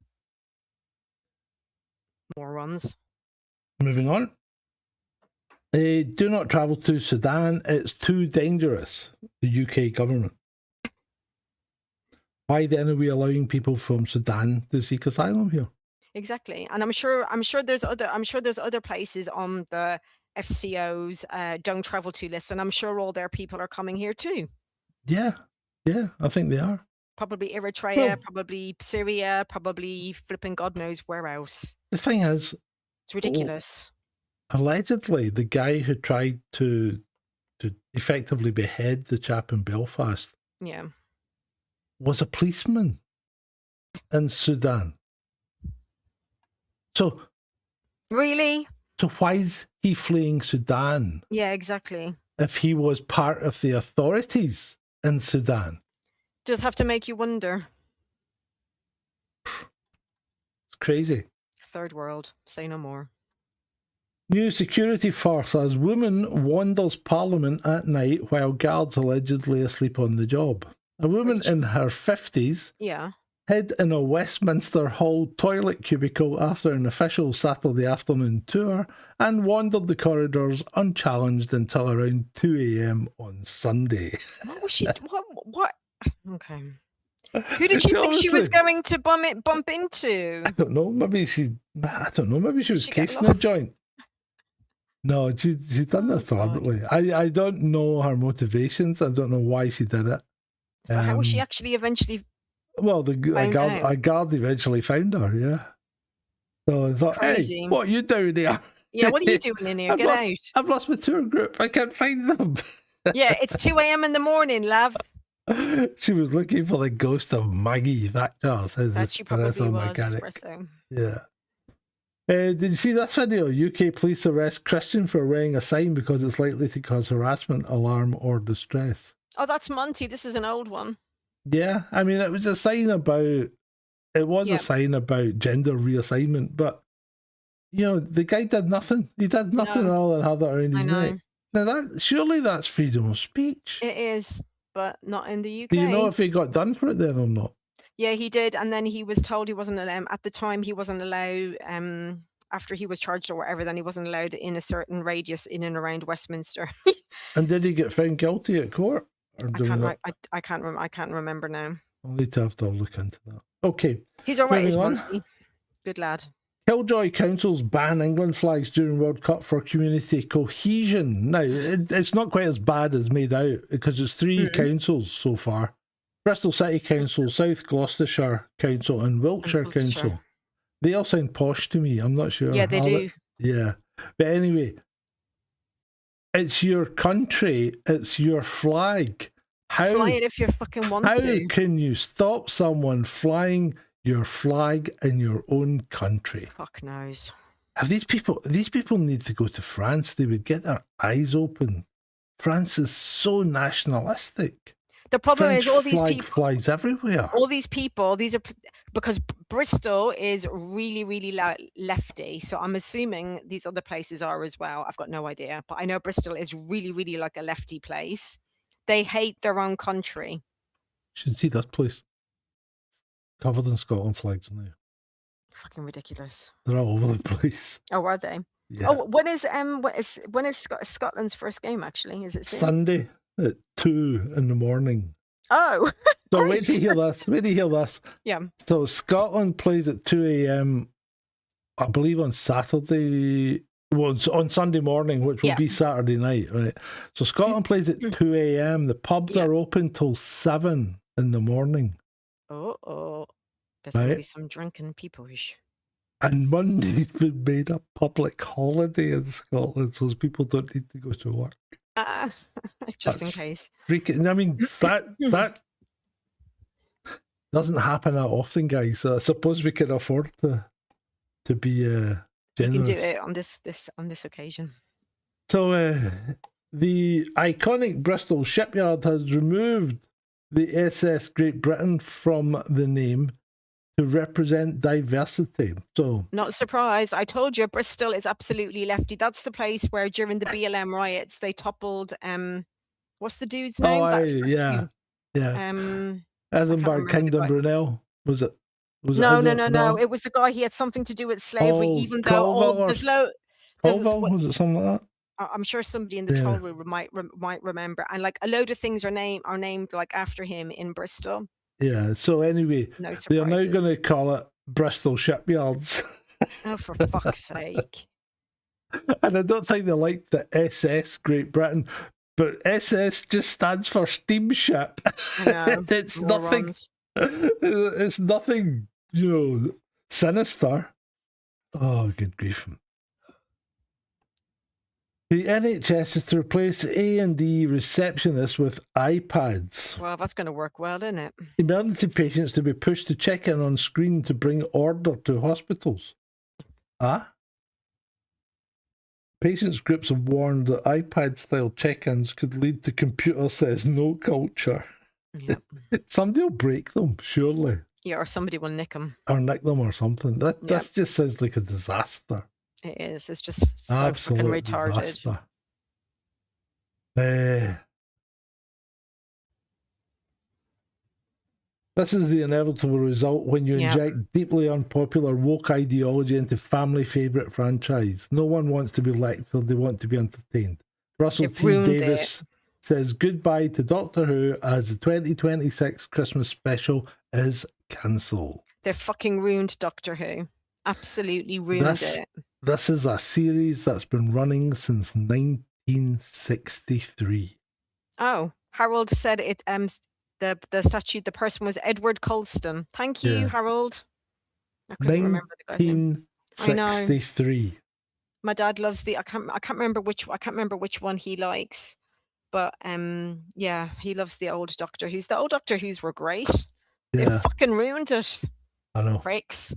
S3: Morons.
S1: Moving on. Do not travel to Sudan. It's too dangerous. The UK government. Why then are we allowing people from Sudan to seek asylum here?
S3: Exactly, and I'm sure there's other places on the FCO's don't travel to list, and I'm sure all their people are coming here too.
S1: Yeah, I think they are.
S3: Probably Eritrea, probably Syria, probably flipping God knows where else.
S1: The thing is,
S3: it's ridiculous.
S1: Allegedly, the guy who tried to effectively behead the chap in Belfast, was a policeman in Sudan. So
S3: Really?
S1: So why is he fleeing Sudan
S3: Yeah, exactly.
S1: if he was part of the authorities in Sudan?
S3: Does have to make you wonder.
S1: It's crazy.
S3: Third world. Say no more.
S1: New security farce as woman wanders parliament at night while guards allegedly asleep on the job. A woman in her 50s
S3: Yeah.
S1: hid in a Westminster Hall toilet cubicle after an official Saturday afternoon tour and wandered the corridors unchallenged until around 2 a.m. on Sunday.
S3: What was she? What? Okay. Who did she think she was going to bump into?
S1: I don't know. Maybe she was
S3: She get
S1: casing a
S3: lost?
S1: joint. No, she done this deliberately. I don't know her motivations. I don't know why she did it.
S3: So how was she actually eventually?
S1: Well,
S3: found out?
S1: a guard eventually found her, yeah. So I thought,
S3: Crazy.
S1: hey, what are you doing here?
S3: Yeah, what are you doing in here? Get out.
S1: I've lost my tour group. I can't find them.
S3: Yeah, it's 2 a.m. in the morning, love.
S1: She was looking for the ghost of Maggie Thatcher, says
S3: That
S1: the
S3: she probably
S1: espresso
S3: was.
S1: mechanic.
S3: Espresso.
S1: Yeah. Did you see this video? UK police arrest Christian for wearing a sign because it's likely to cause harassment, alarm, or distress.
S3: Oh, that's Monty. This is an old one.
S1: Yeah, I mean, it was a sign about a sign about gender reassignment, but you know, the guy did nothing. He did nothing other than have that around his neck. Now surely that's freedom of speech.
S3: It is, but not in the UK.
S1: Do you know if he got done for it then or not?
S3: Yeah, he did, and then he was told he wasn't allowed. At the time, he wasn't allowed. After he was charged or whatever, then he wasn't allowed in a certain radius in and around Westminster.
S1: And did he get found guilty at court? Or
S3: I can't remember now.
S1: I'll need to have to look into that. Okay.
S3: He's all right, is
S1: moving on.
S3: Monty. Good lad.
S1: Killjoy councils ban England flags during World Cup for community cohesion. Now, it's not quite as bad as made out because it's 3 councils so far. Bristol City Council, South Gloucestershire Council and Wiltshire Council. They all sound posh to me. I'm not sure.
S3: Yeah, they do.
S1: Yeah. But anyway, it's your country. It's your flag.
S3: Fly it if you fucking want to.
S1: How can you stop someone flying your flag in your own country?
S3: Fuck knows.
S1: Have these people need to go to France. They would get their eyes open. France is so nationalistic.
S3: The problem
S1: French
S3: is all these
S1: flag
S3: people
S1: flies everywhere.
S3: All these people, these are because Bristol is really, really lefty. So I'm assuming these other places are as well. I've got no idea, but I know Bristol is really, really like a lefty place. They hate their own country.
S1: You should see this place covered in Scotland flags now.
S3: Fucking ridiculous.
S1: They're all over the place.
S3: Oh, are they?
S1: Yeah.
S3: Oh, when is Scotland's first game actually? Is it soon?
S1: Sunday at 2 in the morning.
S3: Oh.
S1: So wait to hear this. Wait to hear this.
S3: Yeah.
S1: So Scotland plays at 2 a.m. I believe on Saturday. Well, it's on Sunday morning, which will be Saturday night, right? So Scotland plays at 2 a.m. The pubs are open till 7 in the morning.
S3: Oh. There's going to be some drunken people.
S1: And Monday's been made a public holiday in Scotland, so people don't need to go to work.
S3: Just in case.
S1: Freaking, I mean, that doesn't happen that often, guys. So I suppose we can afford to be generous.
S3: You can do it on this occasion.
S1: So the iconic Bristol shipyard has removed the SS Great Britain from the name to represent diversity. So
S3: not surprised. I told you Bristol is absolutely lefty. That's the place where during the BLM riots they toppled what's the dude's name?
S1: Yeah. Edinburgh Kingdom Brunel. Was it?
S3: No. It was the guy. He had something to do with slavery, even though
S1: Colville, was it something like that?
S3: I'm sure somebody in the troll room might remember. And like a load of things are named like after him in Bristol.
S1: Yeah. So anyway, they are now going to call it Bristol Shipyards.
S3: Oh, for fuck's sake!
S1: And I don't think they like the SS Great Britain, but SS just stands for steamship. It's nothing. It's nothing, sinister. Oh, good grief. The NHS is to replace A&E receptionists with iPads.
S3: Well, that's going to work well, isn't it?
S1: Emergency patients to be pushed to check in on screen to bring order to hospitals. Patients groups have warned that iPad-style check-ins could lead to computer says no culture.
S3: Yep.
S1: Somebody will break them, surely.
S3: Yeah, or somebody will nick them.
S1: Or nick them or something. That just sounds like a disaster.
S3: It is. It's just so fucking
S1: Absolute
S3: retarded.
S1: disaster. This is the inevitable result when you inject deeply unpopular woke ideology into family favourite franchise. No one wants to be lectured, they want to be entertained. Russell T. Davis says goodbye to Doctor Who as the 2026 Christmas special is cancelled.
S3: They've fucking ruined Doctor Who. Absolutely ruined it.
S1: This is a series that's been running since 1963.
S3: Oh, Harold said it. The statue, the person was Edward Colston. Thank you, Harold. I couldn't remember the guy's name.
S1: 1963.
S3: My dad loves I can't remember which one he likes, but yeah, he loves the old Doctor Who's. The old Doctor Who's were great. They fucking ruined it.
S1: I know.
S3: Pricks.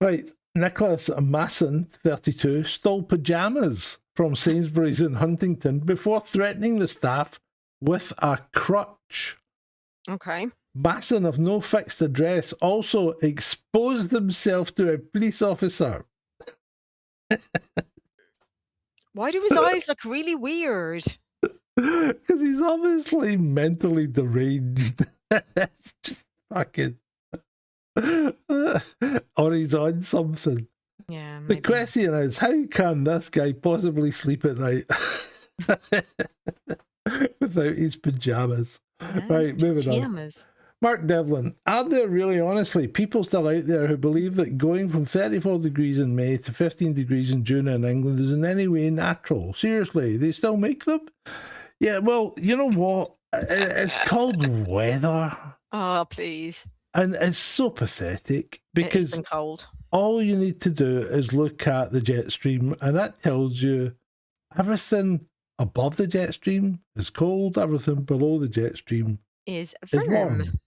S1: Right, Nicholas Masson, 32, stole pajamas from Sainsbury's in Huntington before threatening the staff with a crutch.
S3: Okay.
S1: Masson, of no fixed address, also exposed himself to a police officer.
S3: Why do his eyes look really weird?
S1: Because he's obviously mentally deranged. It's just fucking... or he's on something.
S3: Yeah, maybe.
S1: The question is, how can this guy possibly sleep at night without his pajamas? Right, moving on. Mark Devlin, are there really honestly people still out there who believe that going from 34 degrees in May to 15 degrees in June in England is in any way natural? Seriously, they still make them? Yeah, well, you know what? It's called weather.
S3: Oh, please.
S1: And it's so pathetic because
S3: it's been cold.
S1: All you need to do is look at the jet stream, and that tells you everything above the jet stream is cold, everything below the jet stream
S3: is
S1: warm.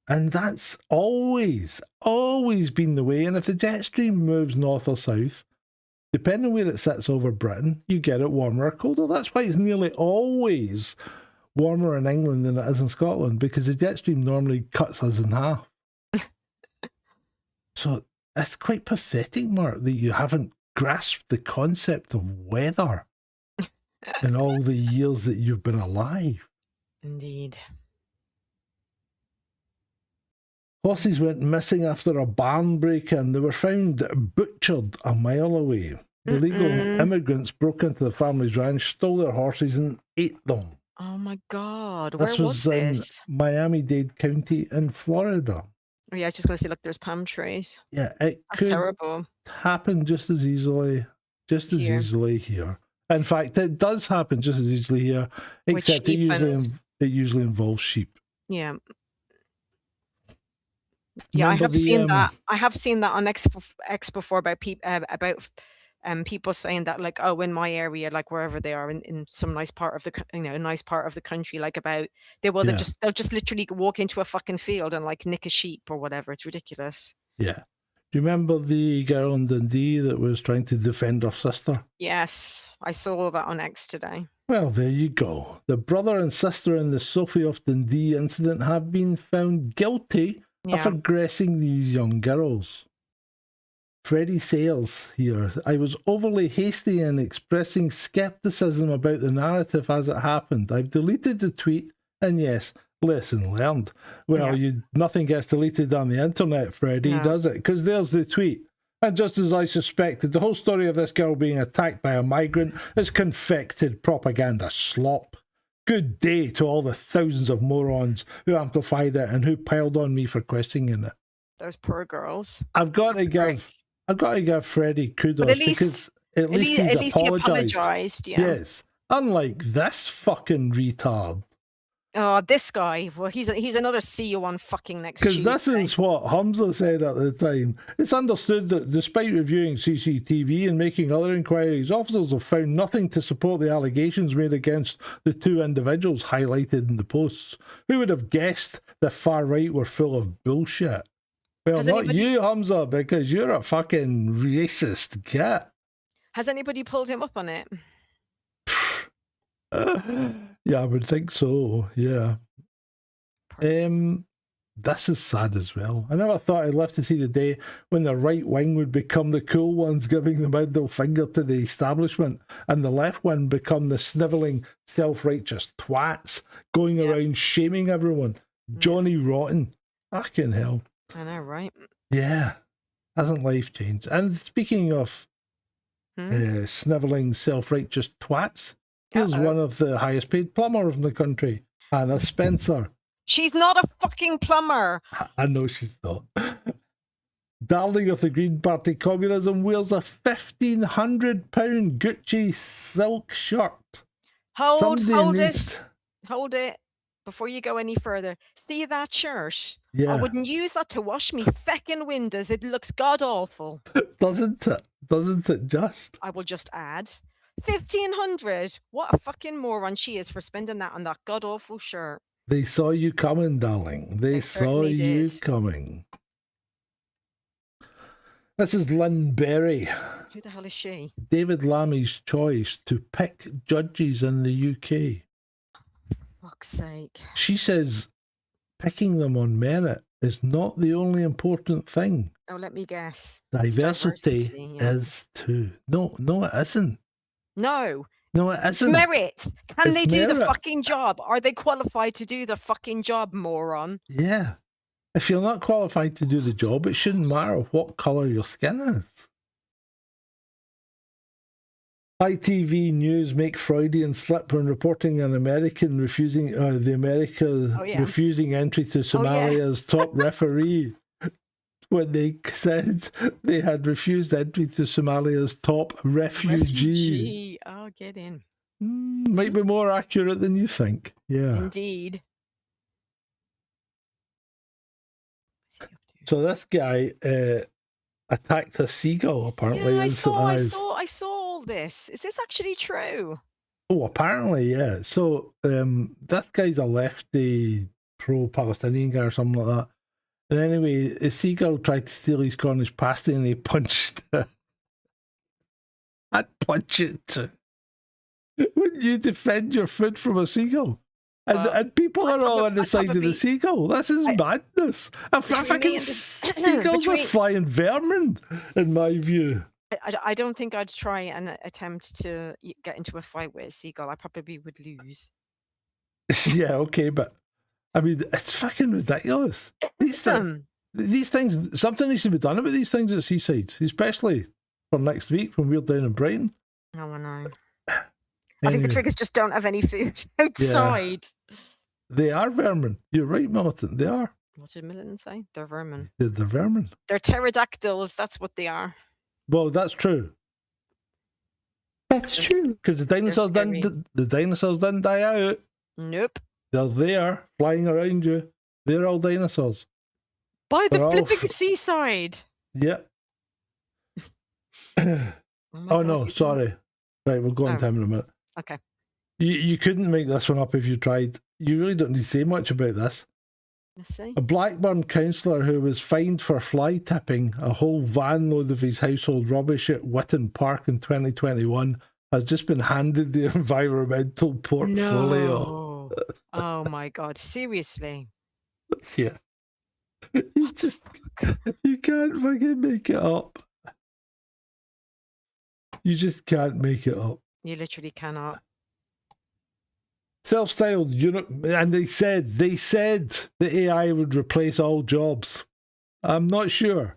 S1: And that's always been the way. And if the jet stream moves north or south, depending on where it sits over Britain, you get it warmer or colder. That's why it's nearly always warmer in England than it is in Scotland, because the jet stream normally cuts us in half. So it's quite pathetic, Mark, that you haven't grasped the concept of weather in all the years that you've been alive.
S3: Indeed.
S1: Horses went missing after a barn break-in. They were found butchered a mile away. Illegal immigrants broke into the family's ranch, stole their horses and ate them.
S3: Oh my God,
S1: where was this? In Miami-Dade County in Florida.
S3: Oh yeah, I was just going to say, look, there's palm trees.
S1: Yeah, it
S3: That's terrible.
S1: Happen just as easily here. In fact, it does happen just as easily here, except it usually involves sheep.
S3: Yeah. Yeah, I have seen that. I have seen that on X before about people saying that, like, oh, in my area, like wherever they are in some nice part of the country, like they'll just literally walk into a fucking field and like nick a sheep or whatever. It's ridiculous.
S1: Yeah. Do you remember the girl in Dundee that was trying to defend her sister?
S3: Yes, I saw that on X today.
S1: Well, there you go. The brother and sister in the Sophie of Dundee incident have been found guilty of aggressing these young girls. Freddie Sayers here. I was overly hasty in expressing skepticism about the narrative as it happened. I've deleted the tweet, and yes, lesson learned. Well, nothing gets deleted on the internet, Freddie, does it? Because there's the tweet. And just as I suspected, the whole story of this girl being attacked by a migrant is confected propaganda slop. Good day to all the thousands of morons who amplified it and who piled on me for questioning it.
S3: Those poor girls.
S1: I've got to give Freddie kudos, because at least he apologised. Yes. Unlike this fucking retard.
S3: Oh, this guy. Well, he's another see you on fucking next Tuesday.
S1: Because this is what Hamza said at the time. It's understood that despite reviewing CCTV and making other inquiries, officers have found nothing to support the allegations made against the two individuals highlighted in the posts. Who would have guessed the far right were full of bullshit? Well, you, Hamza, because you're a fucking racist cat.
S3: Has anybody pulled him up on it?
S1: Yeah, I would think so. Yeah. This is sad as well. I never thought I'd live to see the day when the right wing would become the cool ones giving the middle finger to the establishment, and the left wing become the snivelling, self-righteous twats going around shaming everyone. Johnny Rotten. Fucking hell.
S3: I know, right?
S1: Yeah. Hasn't life changed? And speaking of snivelling, self-righteous twats, here's one of the highest paid plumbers in the country, Hannah Spencer.
S3: She's not a fucking plumber.
S1: I know she's not. Darling of the Green Party communism wears a £1,500 Gucci silk shirt.
S3: Hold it before you go any further. See that shirt?
S1: Yeah.
S3: I wouldn't use that to wash me feckin' windows. It looks god awful.
S1: Doesn't it? Doesn't it just?
S3: I will just add 1,500. What a fucking moron she is for spending that on that god awful shirt.
S1: They saw you coming, darling. They saw you coming. This is Lynn Berry.
S3: Who the hell is she?
S1: David Lammy's choice to pick judges in the UK.
S3: Fuck's sake.
S1: She says picking them on merit is not the only important thing.
S3: Oh, let me guess.
S1: Diversity is too. No, it isn't.
S3: No.
S1: No, it isn't.
S3: Merit. Can they do
S1: merit.
S3: the fucking job? Are they qualified to do the fucking job, moron?
S1: Yeah. If you're not qualified to do the job, it shouldn't matter what colour your skin is. ITV News make Freudian slip when reporting an American refusing refusing entry to Somalia's top referee. When they said they had refused entry to Somalia's top refugee.
S3: Oh, get in.
S1: Might be more accurate than you think. Yeah.
S3: Indeed.
S1: So this guy attacked a seagull, apparently.
S3: Yeah, I saw all this. Is this actually true?
S1: Oh, apparently, yeah. So that guy's a lefty pro-Palestinian guy or something like that. And anyway, a seagull tried to steal his Cornish pasty and he punched it. I'd punch it too. Wouldn't you defend your food from a seagull? And people are all on the side of the seagull. This is madness. Seagulls are flying vermin, in my view.
S3: I don't think I'd try and attempt to get into a fight with a seagull. I probably would lose.
S1: Yeah, okay, but I mean, it's fucking ridiculous. These things, something needs to be done about these things at seasides, especially for next week when we're down in Brighton.
S3: Oh, I know. I think the triggers just don't have any food outside.
S1: Yeah. They are vermin. You're right, Militant. They are.
S3: What did Militant say? They're vermin.
S1: They're vermin.
S3: They're pterodactyls. That's what they are.
S1: Well, that's true. That's true. Because the dinosaurs didn't die out.
S3: Nope.
S1: They're there, flying around you. They're all dinosaurs.
S3: By the flipping seaside.
S1: Yeah. Oh no, sorry. Right, we'll go on time in a minute.
S3: Okay.
S1: You couldn't make this one up if you tried. You really don't need to say much about this.
S3: Let's see.
S1: A Blackburn councillor who was fined for fly tipping a whole van load of his household rubbish at Witton Park in 2021 has just been handed the environmental portfolio.
S3: No. Oh my God, seriously?
S1: Yeah. You can't fucking make it up. You just can't make it up.
S3: You literally cannot.
S1: Self-styled eunuch, and they said the AI would replace all jobs. I'm not sure.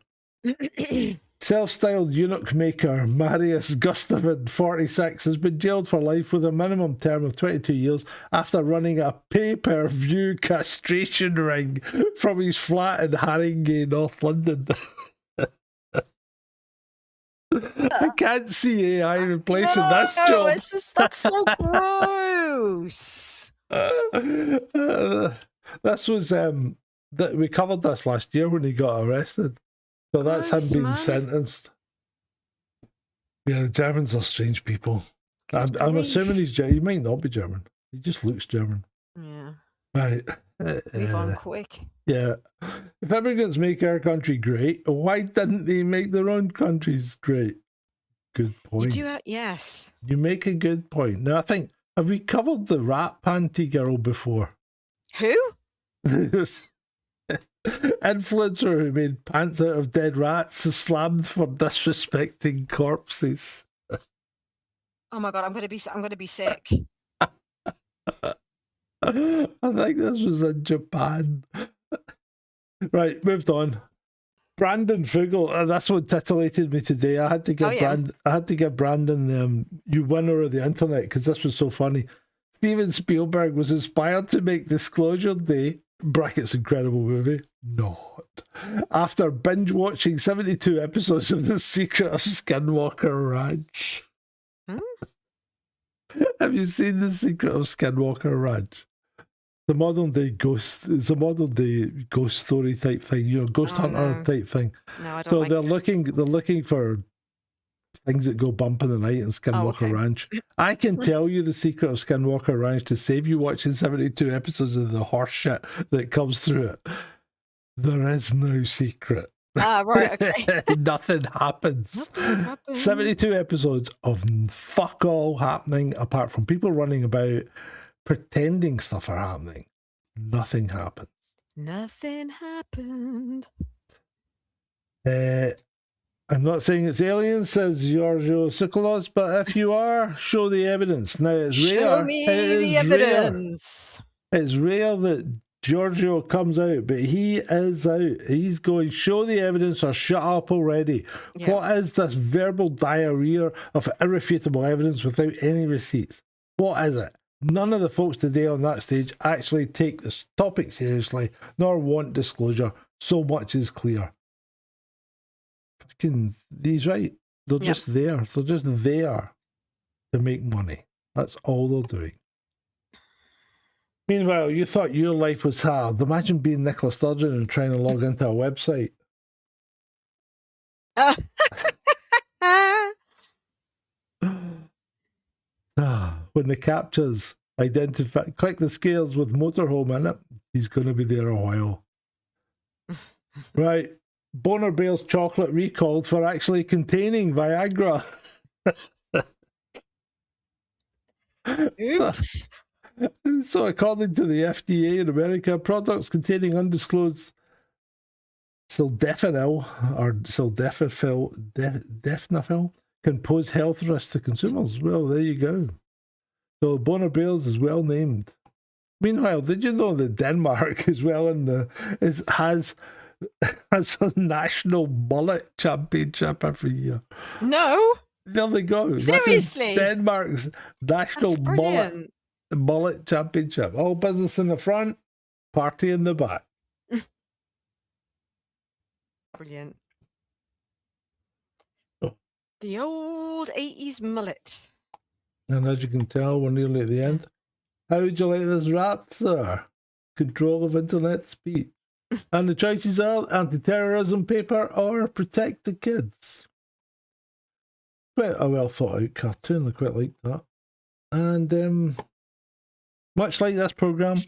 S1: Self-styled eunuch maker Marius Gustavin, 46, has been jailed for life with a minimum term of 22 years after running a pay-per-view castration ring from his flat in Haringey, North London. I can't see AI replacing this job.
S3: That's so gross.
S1: This was that we covered this last year when he got arrested. So that's him being sentenced. Yeah, the Germans are strange people. I'm assuming he's German. He might not be German. He just looks German.
S3: Yeah.
S1: Right.
S3: Move on quick.
S1: Yeah. If immigrants make our country great, why didn't they make their own countries great? good
S3: You
S1: point.
S3: do, yes.
S1: You make a good point. Now, I think, have we covered the rat panty girl before?
S3: Who?
S1: There's influencer who made pants out of dead rats slammed for disrespecting corpses.
S3: Oh my god, I'm gonna be sick.
S1: I think this was in Japan. Right, moved on. Brandon Fugel, that's what titillated me today. I had to give Brandon you winner of the internet because this was so funny. Steven Spielberg was inspired to make Disclosure Day (brackets incredible movie) not after binge watching 72 episodes of The Secret of Skinwalker Ranch. Have you seen The Secret of Skinwalker Ranch? It's a modern day ghost story type thing, ghost hunter type thing.
S3: No, I don't.
S1: So
S3: like
S1: they're looking for things that go bump in the night in Skinwalker Ranch. I can tell you the secret of Skinwalker Ranch to save you watching 72 episodes of the horse shit that comes through it. There is no secret.
S3: Right, okay.
S1: Nothing happens. 72 episodes of fuck all happening apart from people running about pretending stuff are happening. Nothing happened.
S3: Nothing happened.
S1: I'm not saying it's aliens, says Giorgio Sikolos, but if you are, show the evidence. Now, it's rare.
S3: Show me the evidence.
S1: It's rare that Giorgio comes out, but he is out. He's going, show the evidence or shut up already. Yeah. What is this verbal diarrhea of irrefutable evidence without any receipts? What is it? None of the folks today on that stage actually take this topic seriously, nor want disclosure. So much is clear. He's right. They're just there. They're just there to make money. That's all they're doing. Meanwhile, you thought your life was hard. Imagine being Nicola Sturgeon and trying to log into a website. When the captures identify, click the scales with motorhome in it, he's going to be there a while. Right. Boner Bale's chocolate recalled for actually containing Viagra.
S3: Oops.
S1: So according to the FDA in America, products containing undisclosed sildenafil or sildenafil can pose health risks to consumers. Well, there you go. So Boner Bales is well named. Meanwhile, did you know that Denmark is has a national mullet championship every year?
S3: No.
S1: There they go.
S3: Seriously?
S1: Denmark's national mullet championship. All business in the front, party in the back.
S3: Brilliant.
S1: Oh.
S3: The old 80s mullet.
S1: And as you can tell, we're nearly at the end. How would you like this wrapped, sir? Control of internet speech. And the choices are anti-terrorism paper or protect the kids. Quite a well thought out cartoon. I quite like that. And much like this programme,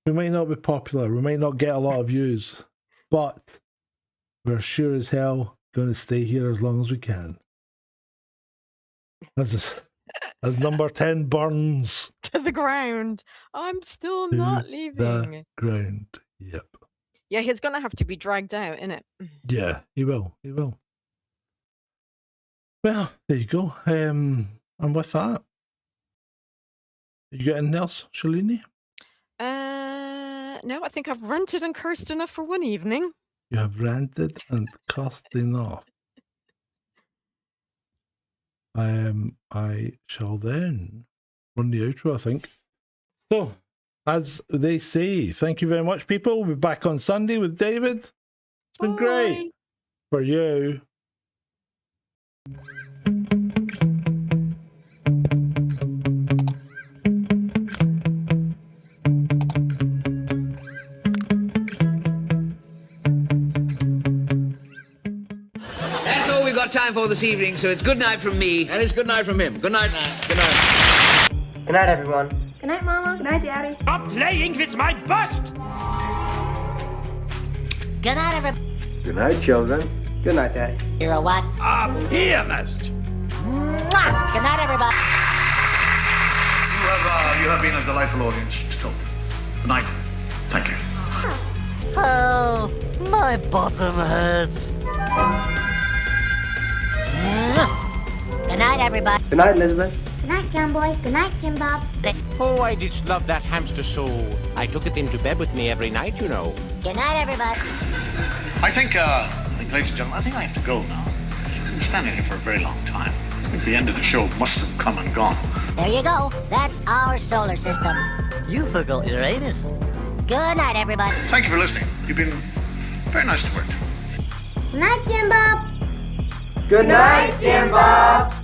S1: we might not be popular. We might not get a lot of views. But we're sure as hell going to stay here as long as we can. As number 10 burns
S3: to the ground. I'm still not leaving.
S1: The ground. Yep.
S3: Yeah, he's going to have to be dragged out, innit?
S1: Yeah, he will. He will. Well, there you go. And with that, you got anything else, Shalini?
S3: No, I think I've ranted and cursed enough for one evening.
S1: You have ranted and cursed enough. I shall then run the outro, I think. So, as they say, thank you very much, people. We'll be back on Sunday with David. It's been great for you.
S4: That's all we've got time for this evening, so it's good night from me.
S5: And it's good night from him. Good night. Good night.
S6: Good night, everyone.
S7: Good night, Mama. Good night, Daddy.
S8: Stop playing with my bust!
S7: Good night, everyone.
S6: Good night, children. Good night, Daddy.
S7: You're a what?
S8: A pianist!
S6: Mwah. Good night, everybody.
S7: You have been a delightful audience to talk. Good night. Thank you.
S6: Oh, my bottom hurts. Good night, everybody.
S9: Good night, Elizabeth.
S10: Good night, John Boy. Good night, Jim Bob.
S8: Oh, I did love that hamster so. I took it into bed with me every night, you know.
S6: Good night, everybody.
S7: I think, ladies and gentlemen, I think I have to go now. I've been standing here for a very long time. I think the end of the show must have come and gone.
S6: There you go. That's our solar system.
S9: You forgot Uranus.
S6: Good night, everybody.
S7: Thank you for listening. You've been very nice to work.
S10: Good night, Jim Bob.
S9: Good night, Jim Bob.